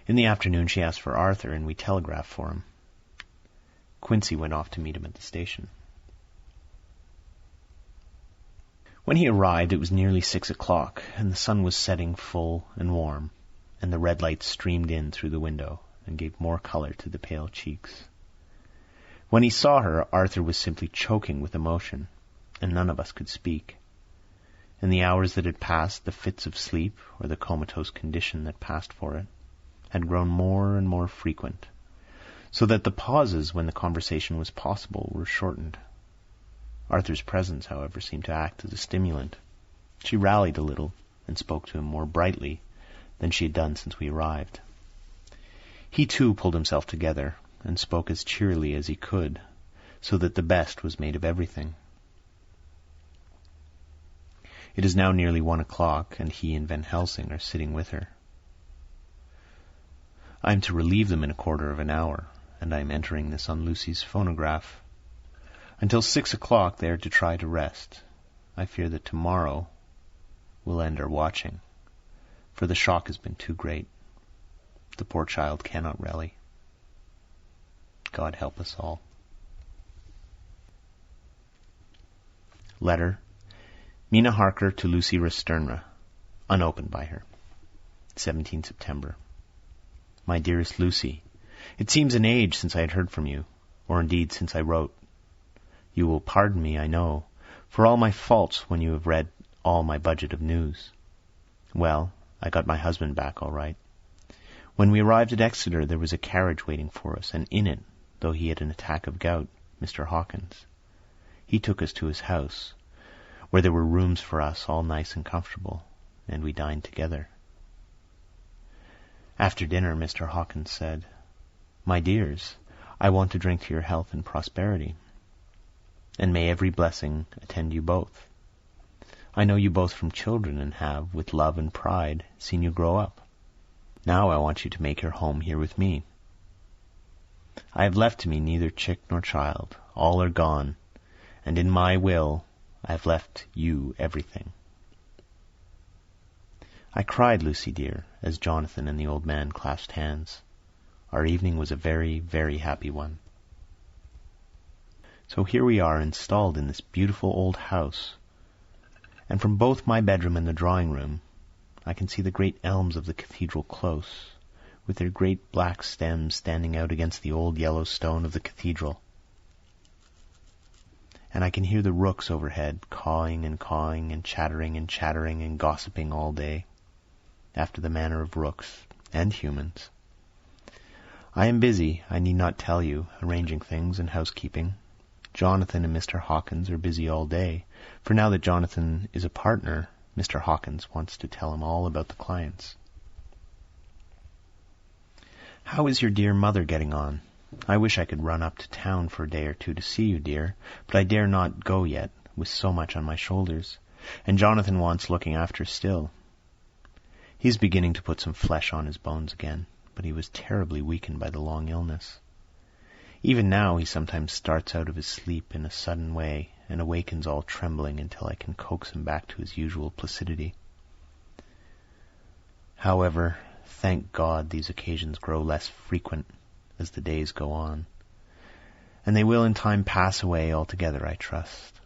In the afternoon she asked for Arthur, and we telegraphed for him. Quincy went off to meet him at the station. When he arrived, it was nearly 6 o'clock, and the sun was setting full and warm, and the red light streamed in through the window and gave more color to the pale cheeks. When he saw her, Arthur was simply choking with emotion, and none of us could speak. In the hours that had passed, the fits of sleep, or the comatose condition that passed for it, had grown more and more frequent, so that the pauses when the conversation was possible were shortened. Arthur's presence, however, seemed to act as a stimulant. She rallied a little and spoke to him more brightly than she had done since we arrived. He too pulled himself together and spoke as cheerily as he could, so that the best was made of everything. It is now nearly 1 o'clock, and he and Van Helsing are sitting with her. I am to relieve them in a quarter of an hour, and I am entering this on Lucy's phonograph. Until 6 o'clock they are to try to rest. I fear that tomorrow will end our watching, for the shock has been too great. The poor child cannot rally. God help us all. Letter. Mina Harker to Lucy Resternra, unopened by her. 17 September. My dearest Lucy, it seems an age since I had heard from you, or indeed since I wrote. You will pardon me, I know, for all my faults when you have read all my budget of news. Well, I got my husband back all right. When we arrived at Exeter there was a carriage waiting for us, and in it, though he had an attack of gout, Mr. Hawkins. He took us to his house, where there were rooms for us all nice and comfortable, and we dined together. After dinner Mr. Hawkins said, My dears, I want to drink to your health and prosperity, and may every blessing attend you both. I know you both from children, and have, with love and pride, seen you grow up. Now I want you to make your home here with me. I have left to me neither chick nor child. All are gone, and in my will I have left you everything. I cried, Lucy dear, as Jonathan and the old man clasped hands. Our evening was a very, very happy one. So here we are installed in this beautiful old house, and from both my bedroom and the drawing-room I can see the great elms of the cathedral close, with their great black stems standing out against the old yellow stone of the cathedral. And I can hear the rooks overhead cawing and chattering and gossiping all day, after the manner of rooks and humans. I am busy, I need not tell you, arranging things and housekeeping. Jonathan and Mr. Hawkins are busy all day, for now that Jonathan is a partner, Mr. Hawkins wants to tell him all about the clients. How is your dear mother getting on? I wish I could run up to town for a day or two to see you, dear, but I dare not go yet, with so much on my shoulders, and Jonathan wants looking after still. He is beginning to put some flesh on his bones again, but he was terribly weakened by the long illness. Even now he sometimes starts out of his sleep in a sudden way, and awakens all trembling until I can coax him back to his usual placidity. However, thank God these occasions grow less frequent as the days go on, and they will in time pass away altogether, I trust.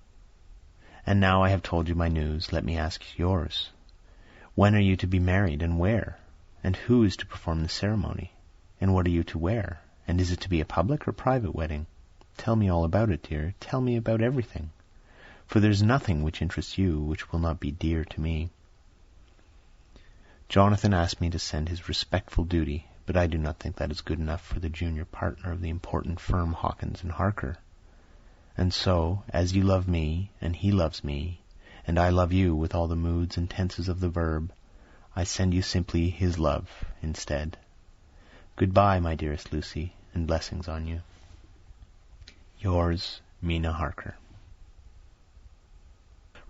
And now I have told you my news, let me ask yours. When are you to be married, and where? And who is to perform the ceremony? And what are you to wear? And is it to be a public or private wedding? Tell me all about it, dear. Tell me about everything. For there's nothing which interests you which will not be dear to me. Jonathan asked me to send his respectful duty, but I do not think that is good enough for the junior partner of the important firm Hawkins and Harker. And so, as you love me, and he loves me, and I love you with all the moods and tenses of the verb, I send you simply his love instead. Goodbye, my dearest Lucy, and blessings on you. Yours, Mina Harker.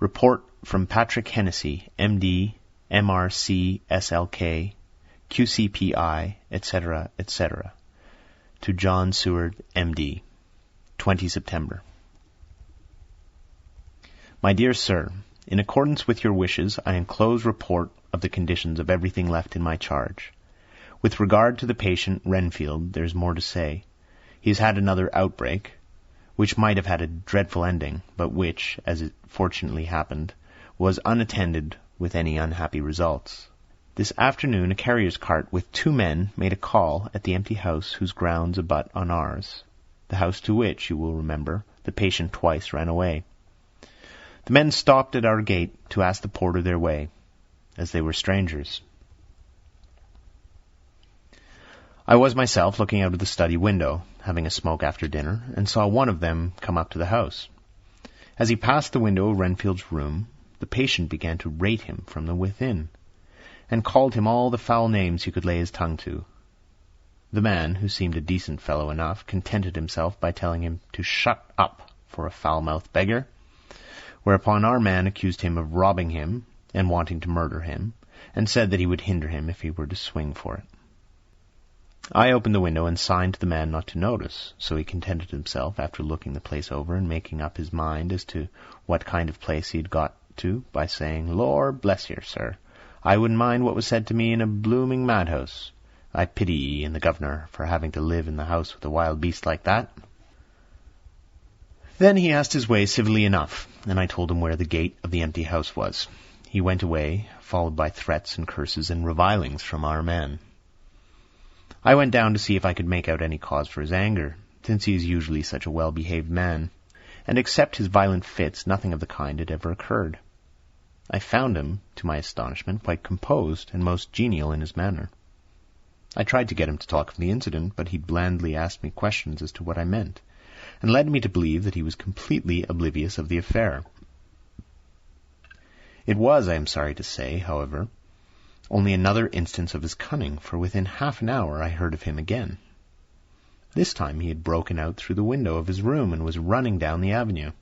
Report from Patrick Hennessy, M.D., M.R.C., S.L.K., QCPI, etc., etc., to John Seward, M.D., 20 September. My dear Sir, in accordance with your wishes, I enclose report of the conditions of everything left in my charge. With regard to the patient, Renfield, there is more to say. He has had another outbreak, which might have had a dreadful ending, but which, as it fortunately happened, was unattended with any unhappy results. This afternoon a carrier's cart with 2 men made a call at the empty house whose grounds abut on ours, the house to which, you will remember, the patient twice ran away. The men stopped at our gate to ask the porter their way, as they were strangers. I was myself looking out of the study window, having a smoke after dinner, and saw one of them come up to the house. As he passed the window of Renfield's room, the patient began to rate him from the within, and called him all the foul names he could lay his tongue to. The man, who seemed a decent fellow enough, contented himself by telling him to shut up for a foul-mouthed beggar, whereupon our man accused him of robbing him and wanting to murder him, and said that he would hinder him if he were to swing for it. I opened the window and signed to the man not to notice, so he contented himself, after looking the place over and making up his mind as to what kind of place he had got to, by saying, "Lor bless yer, sir, I wouldn't mind what was said to me in a blooming madhouse. I pity ye and the governor for having to live in the house with a wild beast like that." Then he asked his way civilly enough, and I told him where the gate of the empty house was. He went away, followed by threats and curses and revilings from our man. I went down to see if I could make out any cause for his anger, since he is usually such a well-behaved man, and except his violent fits, nothing of the kind had ever occurred. I found him, to my astonishment, quite composed and most genial in his manner. I tried to get him to talk of the incident, but he blandly asked me questions as to what I meant, and led me to believe that he was completely oblivious of the affair. It was, I am sorry to say, however, only another instance of his cunning, for within half an hour I heard of him again. This time he had broken out through the window of his room and was running down the avenue.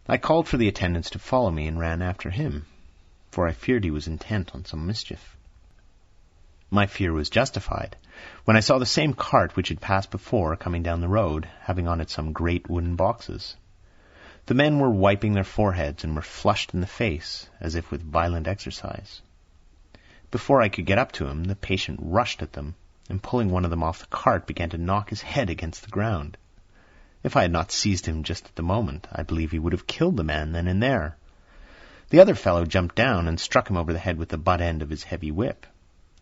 I called for the attendants to follow me and ran after him, for I feared he was intent on some mischief. My fear was justified when I saw the same cart which had passed before coming down the road, having on it some great wooden boxes. The men were wiping their foreheads and were flushed in the face, as if with violent exercise. Before I could get up to him, the patient rushed at them, and pulling one of them off the cart, began to knock his head against the ground. If I had not seized him just at the moment, I believe he would have killed the man then and there. The other fellow jumped down and struck him over the head with the butt end of his heavy whip.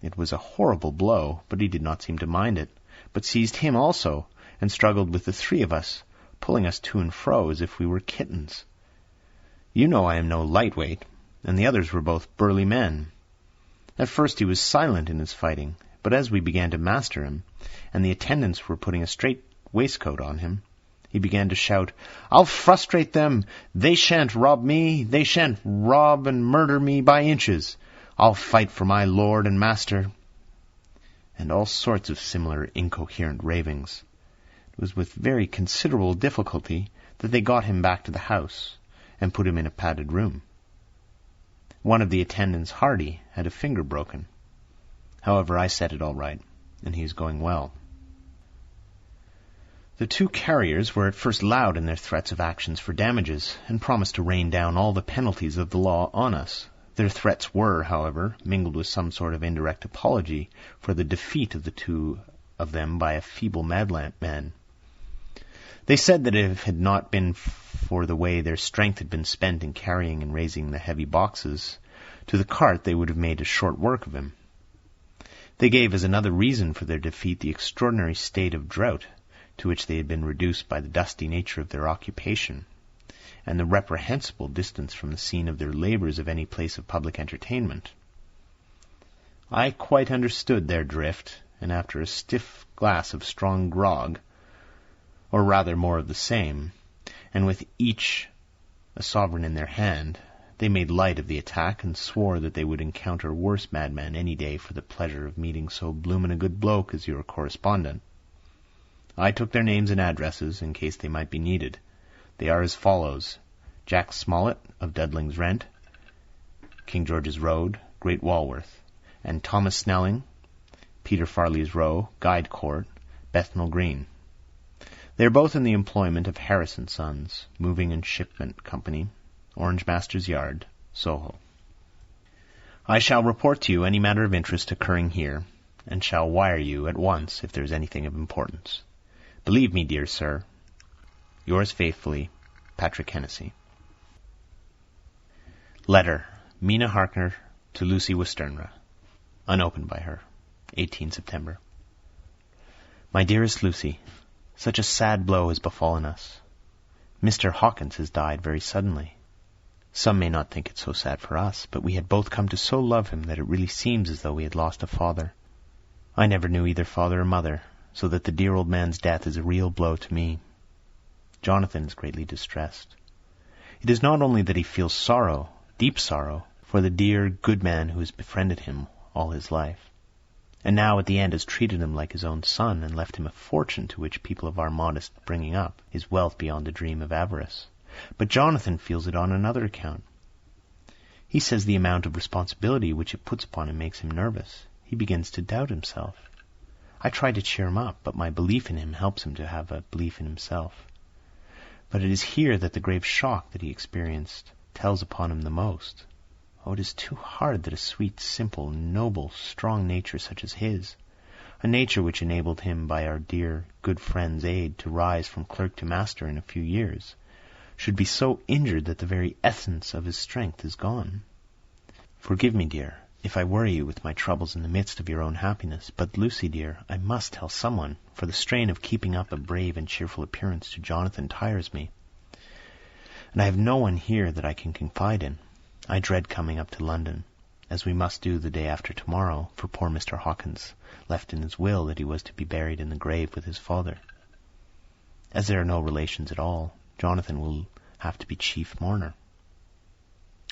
It was a horrible blow, but he did not seem to mind it, but seized him also, and struggled with the three of us, pulling us to and fro as if we were kittens. You know I am no lightweight, and the others were both burly men. At first he was silent in his fighting, but as we began to master him, and the attendants were putting a straight waistcoat on him, he began to shout, "I'll frustrate them! They shan't rob me! They shan't rob and murder me by inches! I'll fight for my lord and master!" And all sorts of similar incoherent ravings. It was with very considerable difficulty that they got him back to the house, and put him in a padded room. One of the attendants, Hardy, had a finger broken. However, I set it all right, and he is going well. The two carriers were at first loud in their threats of actions for damages, and promised to rain down all the penalties of the law on us. Their threats were, however, mingled with some sort of indirect apology for the defeat of the two of them by a feeble madman. They said that if it had not been for the way their strength had been spent in carrying and raising the heavy boxes to the cart, they would have made a short work of him. They gave as another reason for their defeat the extraordinary state of drought to which they had been reduced by the dusty nature of their occupation, and the reprehensible distance from the scene of their labours of any place of public entertainment. I quite understood their drift, and after a stiff glass of strong grog, or rather more of the same, and with each a sovereign in their hand, they made light of the attack, and swore that they would encounter worse madmen any day for the pleasure of meeting so bloomin' a good bloke as your correspondent. I took their names and addresses, in case they might be needed. They are as follows: Jack Smollett, of Dudling's Rent, King George's Road, Great Walworth, and Thomas Snelling, Peter Farley's Row, Guide Court, Bethnal Green. They are both in the employment of Harris & Sons, Moving and Shipment Company, Orange Master's Yard, Soho. I shall report to you any matter of interest occurring here, and shall wire you at once if there is anything of importance. Believe me, dear sir, yours faithfully, Patrick Hennessy. Letter, Mina Harker to Lucy Westenra, unopened by her, 18 September. My dearest Lucy, such a sad blow has befallen us. Mr. Hawkins has died very suddenly. Some may not think it so sad for us, but we had both come to so love him that it really seems as though we had lost a father. I never knew either father or mother, so that the dear old man's death is a real blow to me. Jonathan is greatly distressed. It is not only that he feels sorrow, deep sorrow, for the dear, good man who has befriended him all his life, and now at the end has treated him like his own son and left him a fortune to which people of our modest bringing up, his wealth beyond the dream of avarice. But Jonathan feels it on another account. He says the amount of responsibility which it puts upon him makes him nervous. He begins to doubt himself. I try to cheer him up, but my belief in him helps him to have a belief in himself. But it is here that the grave shock that he experienced tells upon him the most. Oh, it is too hard that a sweet, simple, noble, strong nature such as his, a nature which enabled him by our dear, good friend's aid to rise from clerk to master in a few years, should be so injured that the very essence of his strength is gone. Forgive me, dear, if I worry you with my troubles in the midst of your own happiness, but Lucy, dear, I must tell someone, for the strain of keeping up a brave and cheerful appearance to Jonathan tires me, and I have no one here that I can confide in. I dread coming up to London, as we must do the day after tomorrow, for poor Mr. Hawkins left in his will that he was to be buried in the grave with his father. As there are no relations at all, Jonathan will have to be chief mourner.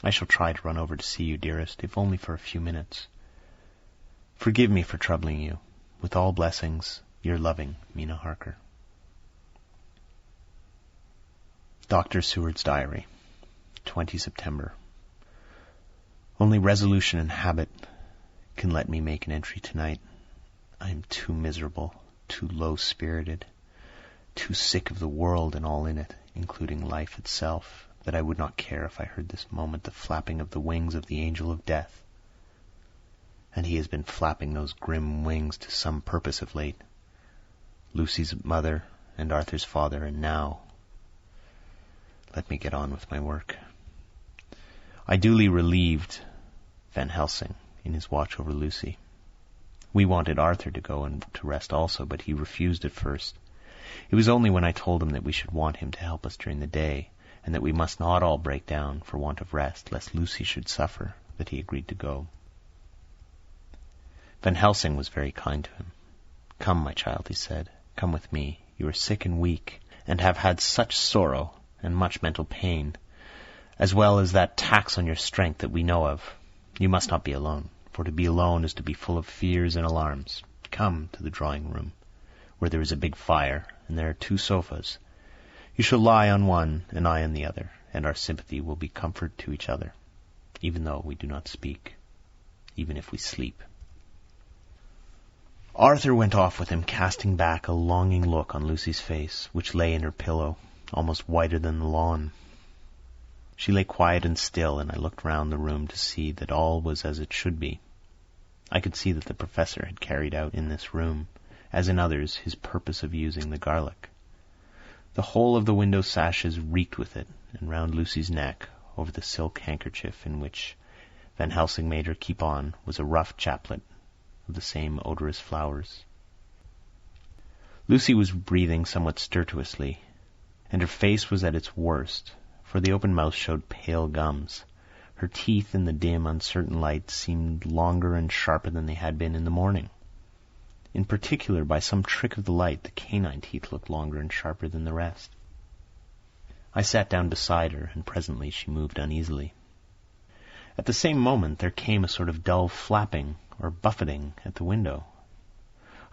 I shall try to run over to see you, dearest, if only for a few minutes. Forgive me for troubling you. With all blessings, your loving Mina Harker. Dr. Seward's Diary, 20 September. Only resolution and habit can let me make an entry tonight. I am too miserable, too low-spirited, too sick of the world and all in it, including life itself, that I would not care if I heard this moment the flapping of the wings of the angel of death. And he has been flapping those grim wings to some purpose of late. Lucy's mother and Arthur's father, and now... Let me get on with my work. I duly relieved Van Helsing in his watch over Lucy. We wanted Arthur to go and to rest also, but he refused at first. It was only when I told him that we should want him to help us during the day, and that we must not all break down for want of rest, lest Lucy should suffer, that he agreed to go. Van Helsing was very kind to him. "Come, my child," he said, "come with me. You are sick and weak, and have had such sorrow and much mental pain, as well as that tax on your strength that we know of. You must not be alone, for to be alone is to be full of fears and alarms. Come to the drawing-room, where there is a big fire, and there are 2 sofas. You shall lie on one, and I on the other, and our sympathy will be comfort to each other, even though we do not speak, even if we sleep." Arthur went off with him, casting back a longing look on Lucy's face, which lay in her pillow, almost whiter than the lawn. She lay quiet and still, and I looked round the room to see that all was as it should be. I could see that the professor had carried out in this room, as in others, his purpose of using the garlic. The whole of the window sashes reeked with it, and round Lucy's neck, over the silk handkerchief in which Van Helsing made her keep on, was a rough chaplet of the same odorous flowers. Lucy was breathing somewhat stertorously, and her face was at its worst, for the open mouth showed pale gums. Her teeth in the dim, uncertain light seemed longer and sharper than they had been in the morning. In particular, by some trick of the light, the canine teeth looked longer and sharper than the rest. I sat down beside her, and presently she moved uneasily. At the same moment there came a sort of dull flapping or buffeting at the window.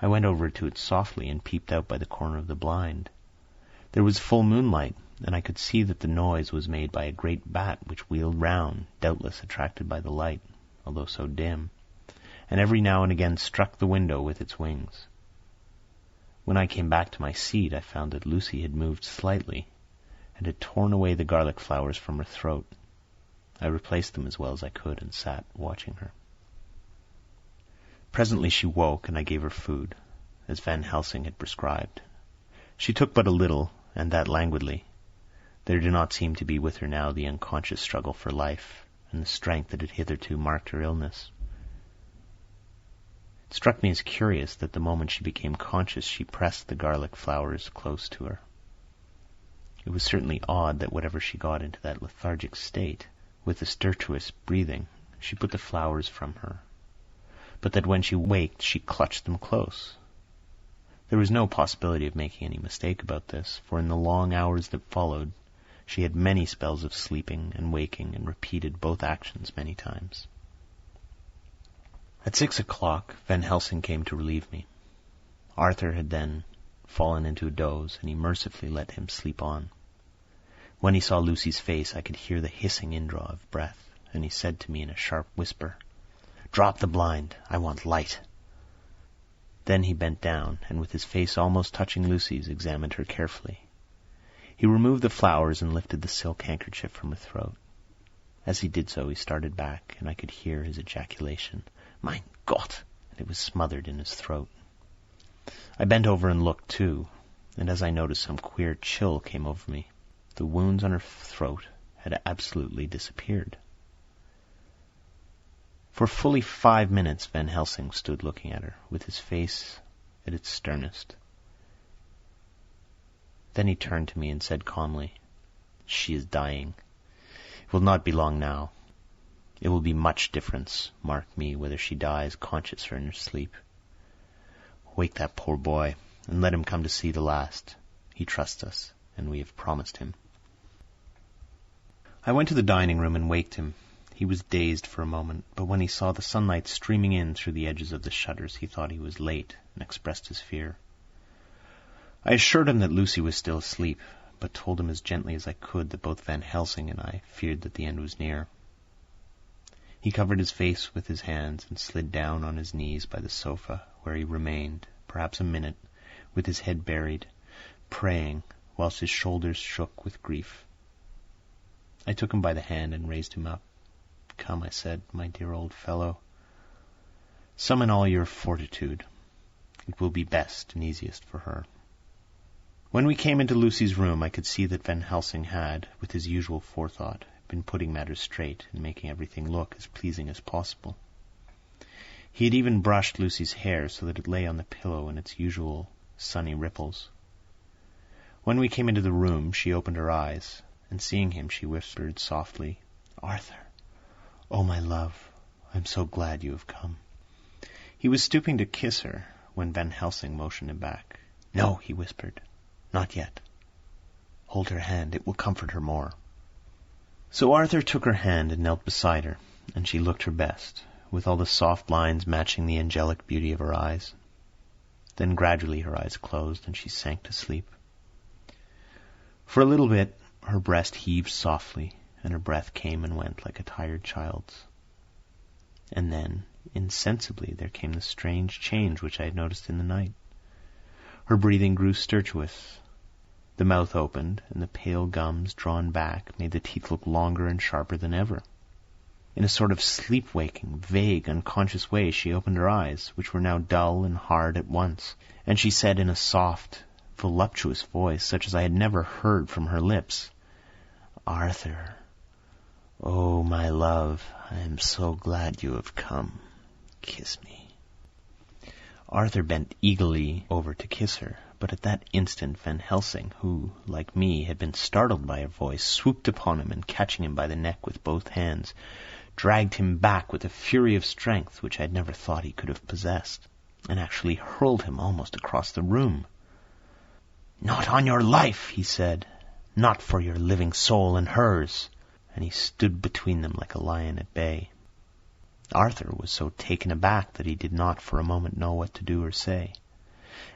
I went over to it softly and peeped out by the corner of the blind. There was full moonlight, and I could see that the noise was made by a great bat which wheeled round, doubtless attracted by the light, although so dim, and every now and again struck the window with its wings. When I came back to my seat, I found that Lucy had moved slightly, and had torn away the garlic flowers from her throat. I replaced them as well as I could, and sat watching her. Presently she woke, and I gave her food, as Van Helsing had prescribed. She took but a little, and that languidly. There did not seem to be with her now the unconscious struggle for life, and the strength that had hitherto marked her illness. It struck me as curious that the moment she became conscious she pressed the garlic flowers close to her. It was certainly odd that whatever she got into that lethargic state, with the stertorous breathing, she put the flowers from her. but that when she waked she clutched them close. There was no possibility of making any mistake about this, for in the long hours that followed she had many spells of sleeping and waking and repeated both actions many times. At 6 o'clock Van Helsing came to relieve me. Arthur had then fallen into a doze, and he mercifully let him sleep on. When he saw Lucy's face, I could hear the hissing indraw of breath, and he said to me in a sharp whisper, "Drop the blind. I want light." Then he bent down, and with his face almost touching Lucy's, examined her carefully. He removed the flowers and lifted the silk handkerchief from her throat. As he did so, he started back, and I could hear his ejaculation, "Mein Gott!" and it was smothered in his throat. I bent over and looked, too, and as I noticed, some queer chill came over me. The wounds on her throat had absolutely disappeared. For fully 5 minutes Van Helsing stood looking at her, with his face at its sternest. Then he turned to me and said calmly, "She is dying. It will not be long now. It will be much difference, mark me, whether she dies conscious or in her sleep. Wake that poor boy, and let him come to see the last. He trusts us, and we have promised him." I went to the dining room and waked him. He was dazed for a moment, but when he saw the sunlight streaming in through the edges of the shutters, he thought he was late and expressed his fear. I assured him that Lucy was still asleep, but told him as gently as I could that both Van Helsing and I feared that the end was near. He covered his face with his hands and slid down on his knees by the sofa, where he remained, perhaps a minute, with his head buried, praying, whilst his shoulders shook with grief. I took him by the hand and raised him up. "Come," I said, "my dear old fellow. Summon all your fortitude. It will be best and easiest for her." When we came into Lucy's room, I could see that Van Helsing had, with his usual forethought, been putting matters straight and making everything look as pleasing as possible. He had even brushed Lucy's hair so that it lay on the pillow in its usual sunny ripples. When we came into the room, she opened her eyes, and seeing him, she whispered softly, "Arthur, oh, my love, I'm so glad you have come." He was stooping to kiss her when Van Helsing motioned him back. "No," he whispered, "not yet. Hold her hand, it will comfort her more." So Arthur took her hand and knelt beside her, and she looked her best, with all the soft lines matching the angelic beauty of her eyes. Then gradually her eyes closed, and she sank to sleep. For a little bit her breast heaved softly, and her breath came and went like a tired child's. And then, insensibly, there came the strange change which I had noticed in the night. Her breathing grew stertorous. The mouth opened, and the pale gums, drawn back, made the teeth look longer and sharper than ever. In a sort of sleep-waking, vague, unconscious way, she opened her eyes, which were now dull and hard at once, and she said in a soft, voluptuous voice, such as I had never heard from her lips, "Arthur, oh, my love, I am so glad you have come. Kiss me." Arthur bent eagerly over to kiss her, but at that instant Van Helsing, who, like me, had been startled by her voice, swooped upon him and, catching him by the neck with both hands, dragged him back with a fury of strength which I had never thought he could have possessed, and actually hurled him almost across the room. "Not on your life," he said. "Not for your living soul and hers." And he stood between them like a lion at bay. Arthur was so taken aback that he did not for a moment know what to do or say,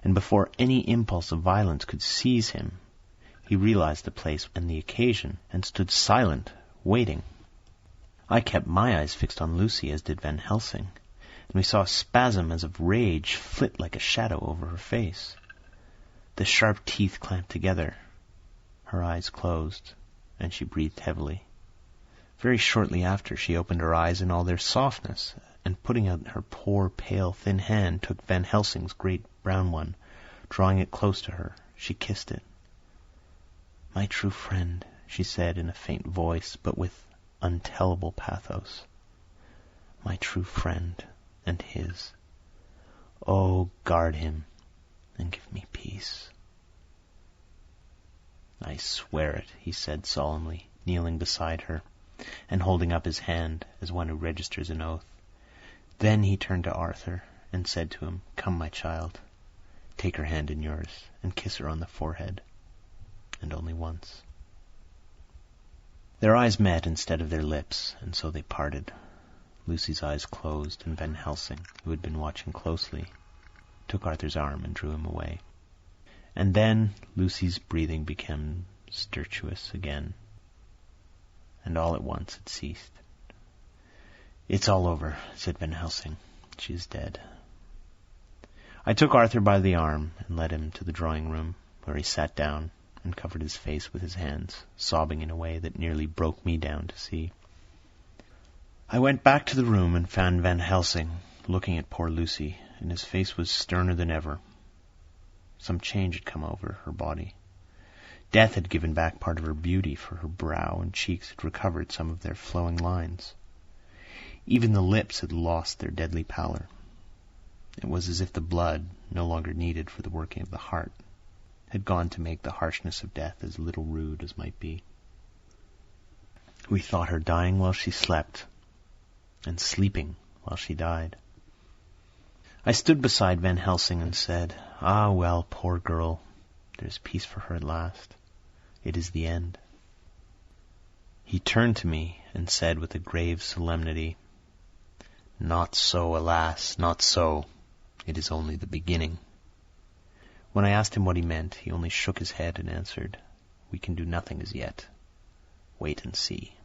and before any impulse of violence could seize him, he realized the place and the occasion, and stood silent, waiting. I kept my eyes fixed on Lucy, as did Van Helsing, and we saw a spasm as of rage flit like a shadow over her face. The sharp teeth clamped together, her eyes closed, and she breathed heavily. Very shortly after, she opened her eyes in all their softness, and putting out her poor, pale, thin hand, took Van Helsing's great brown one. Drawing it close to her, she kissed it. "My true friend," she said in a faint voice, but with untellable pathos. "My true friend and his. Oh, guard him and give me peace." "I swear it," he said solemnly, kneeling beside her, and holding up his hand as one who registers an oath. Then he turned to Arthur and said to him, "Come, my child, take her hand in yours and kiss her on the forehead." And only once. Their eyes met instead of their lips, and so they parted. Lucy's eyes closed, and Van Helsing, who had been watching closely, took Arthur's arm and drew him away. And then Lucy's breathing became stertorous again, and all at once it ceased. "It's all over," said Van Helsing. "She is dead." I took Arthur by the arm and led him to the drawing-room, where he sat down and covered his face with his hands, sobbing in a way that nearly broke me down to see. I went back to the room and found Van Helsing looking at poor Lucy, and his face was sterner than ever. Some change had come over her body. Death had given back part of her beauty, for her brow and cheeks had recovered some of their flowing lines. Even the lips had lost their deadly pallor. It was as if the blood, no longer needed for the working of the heart, had gone to make the harshness of death as little rude as might be. We thought her dying while she slept, and sleeping while she died. I stood beside Van Helsing and said, "Ah, well, poor girl, there's peace for her at last. It is the end." He turned to me and said with a grave solemnity, "Not so, alas, not so. It is only the beginning." When I asked him what he meant, he only shook his head and answered, "We can do nothing as yet. Wait and see."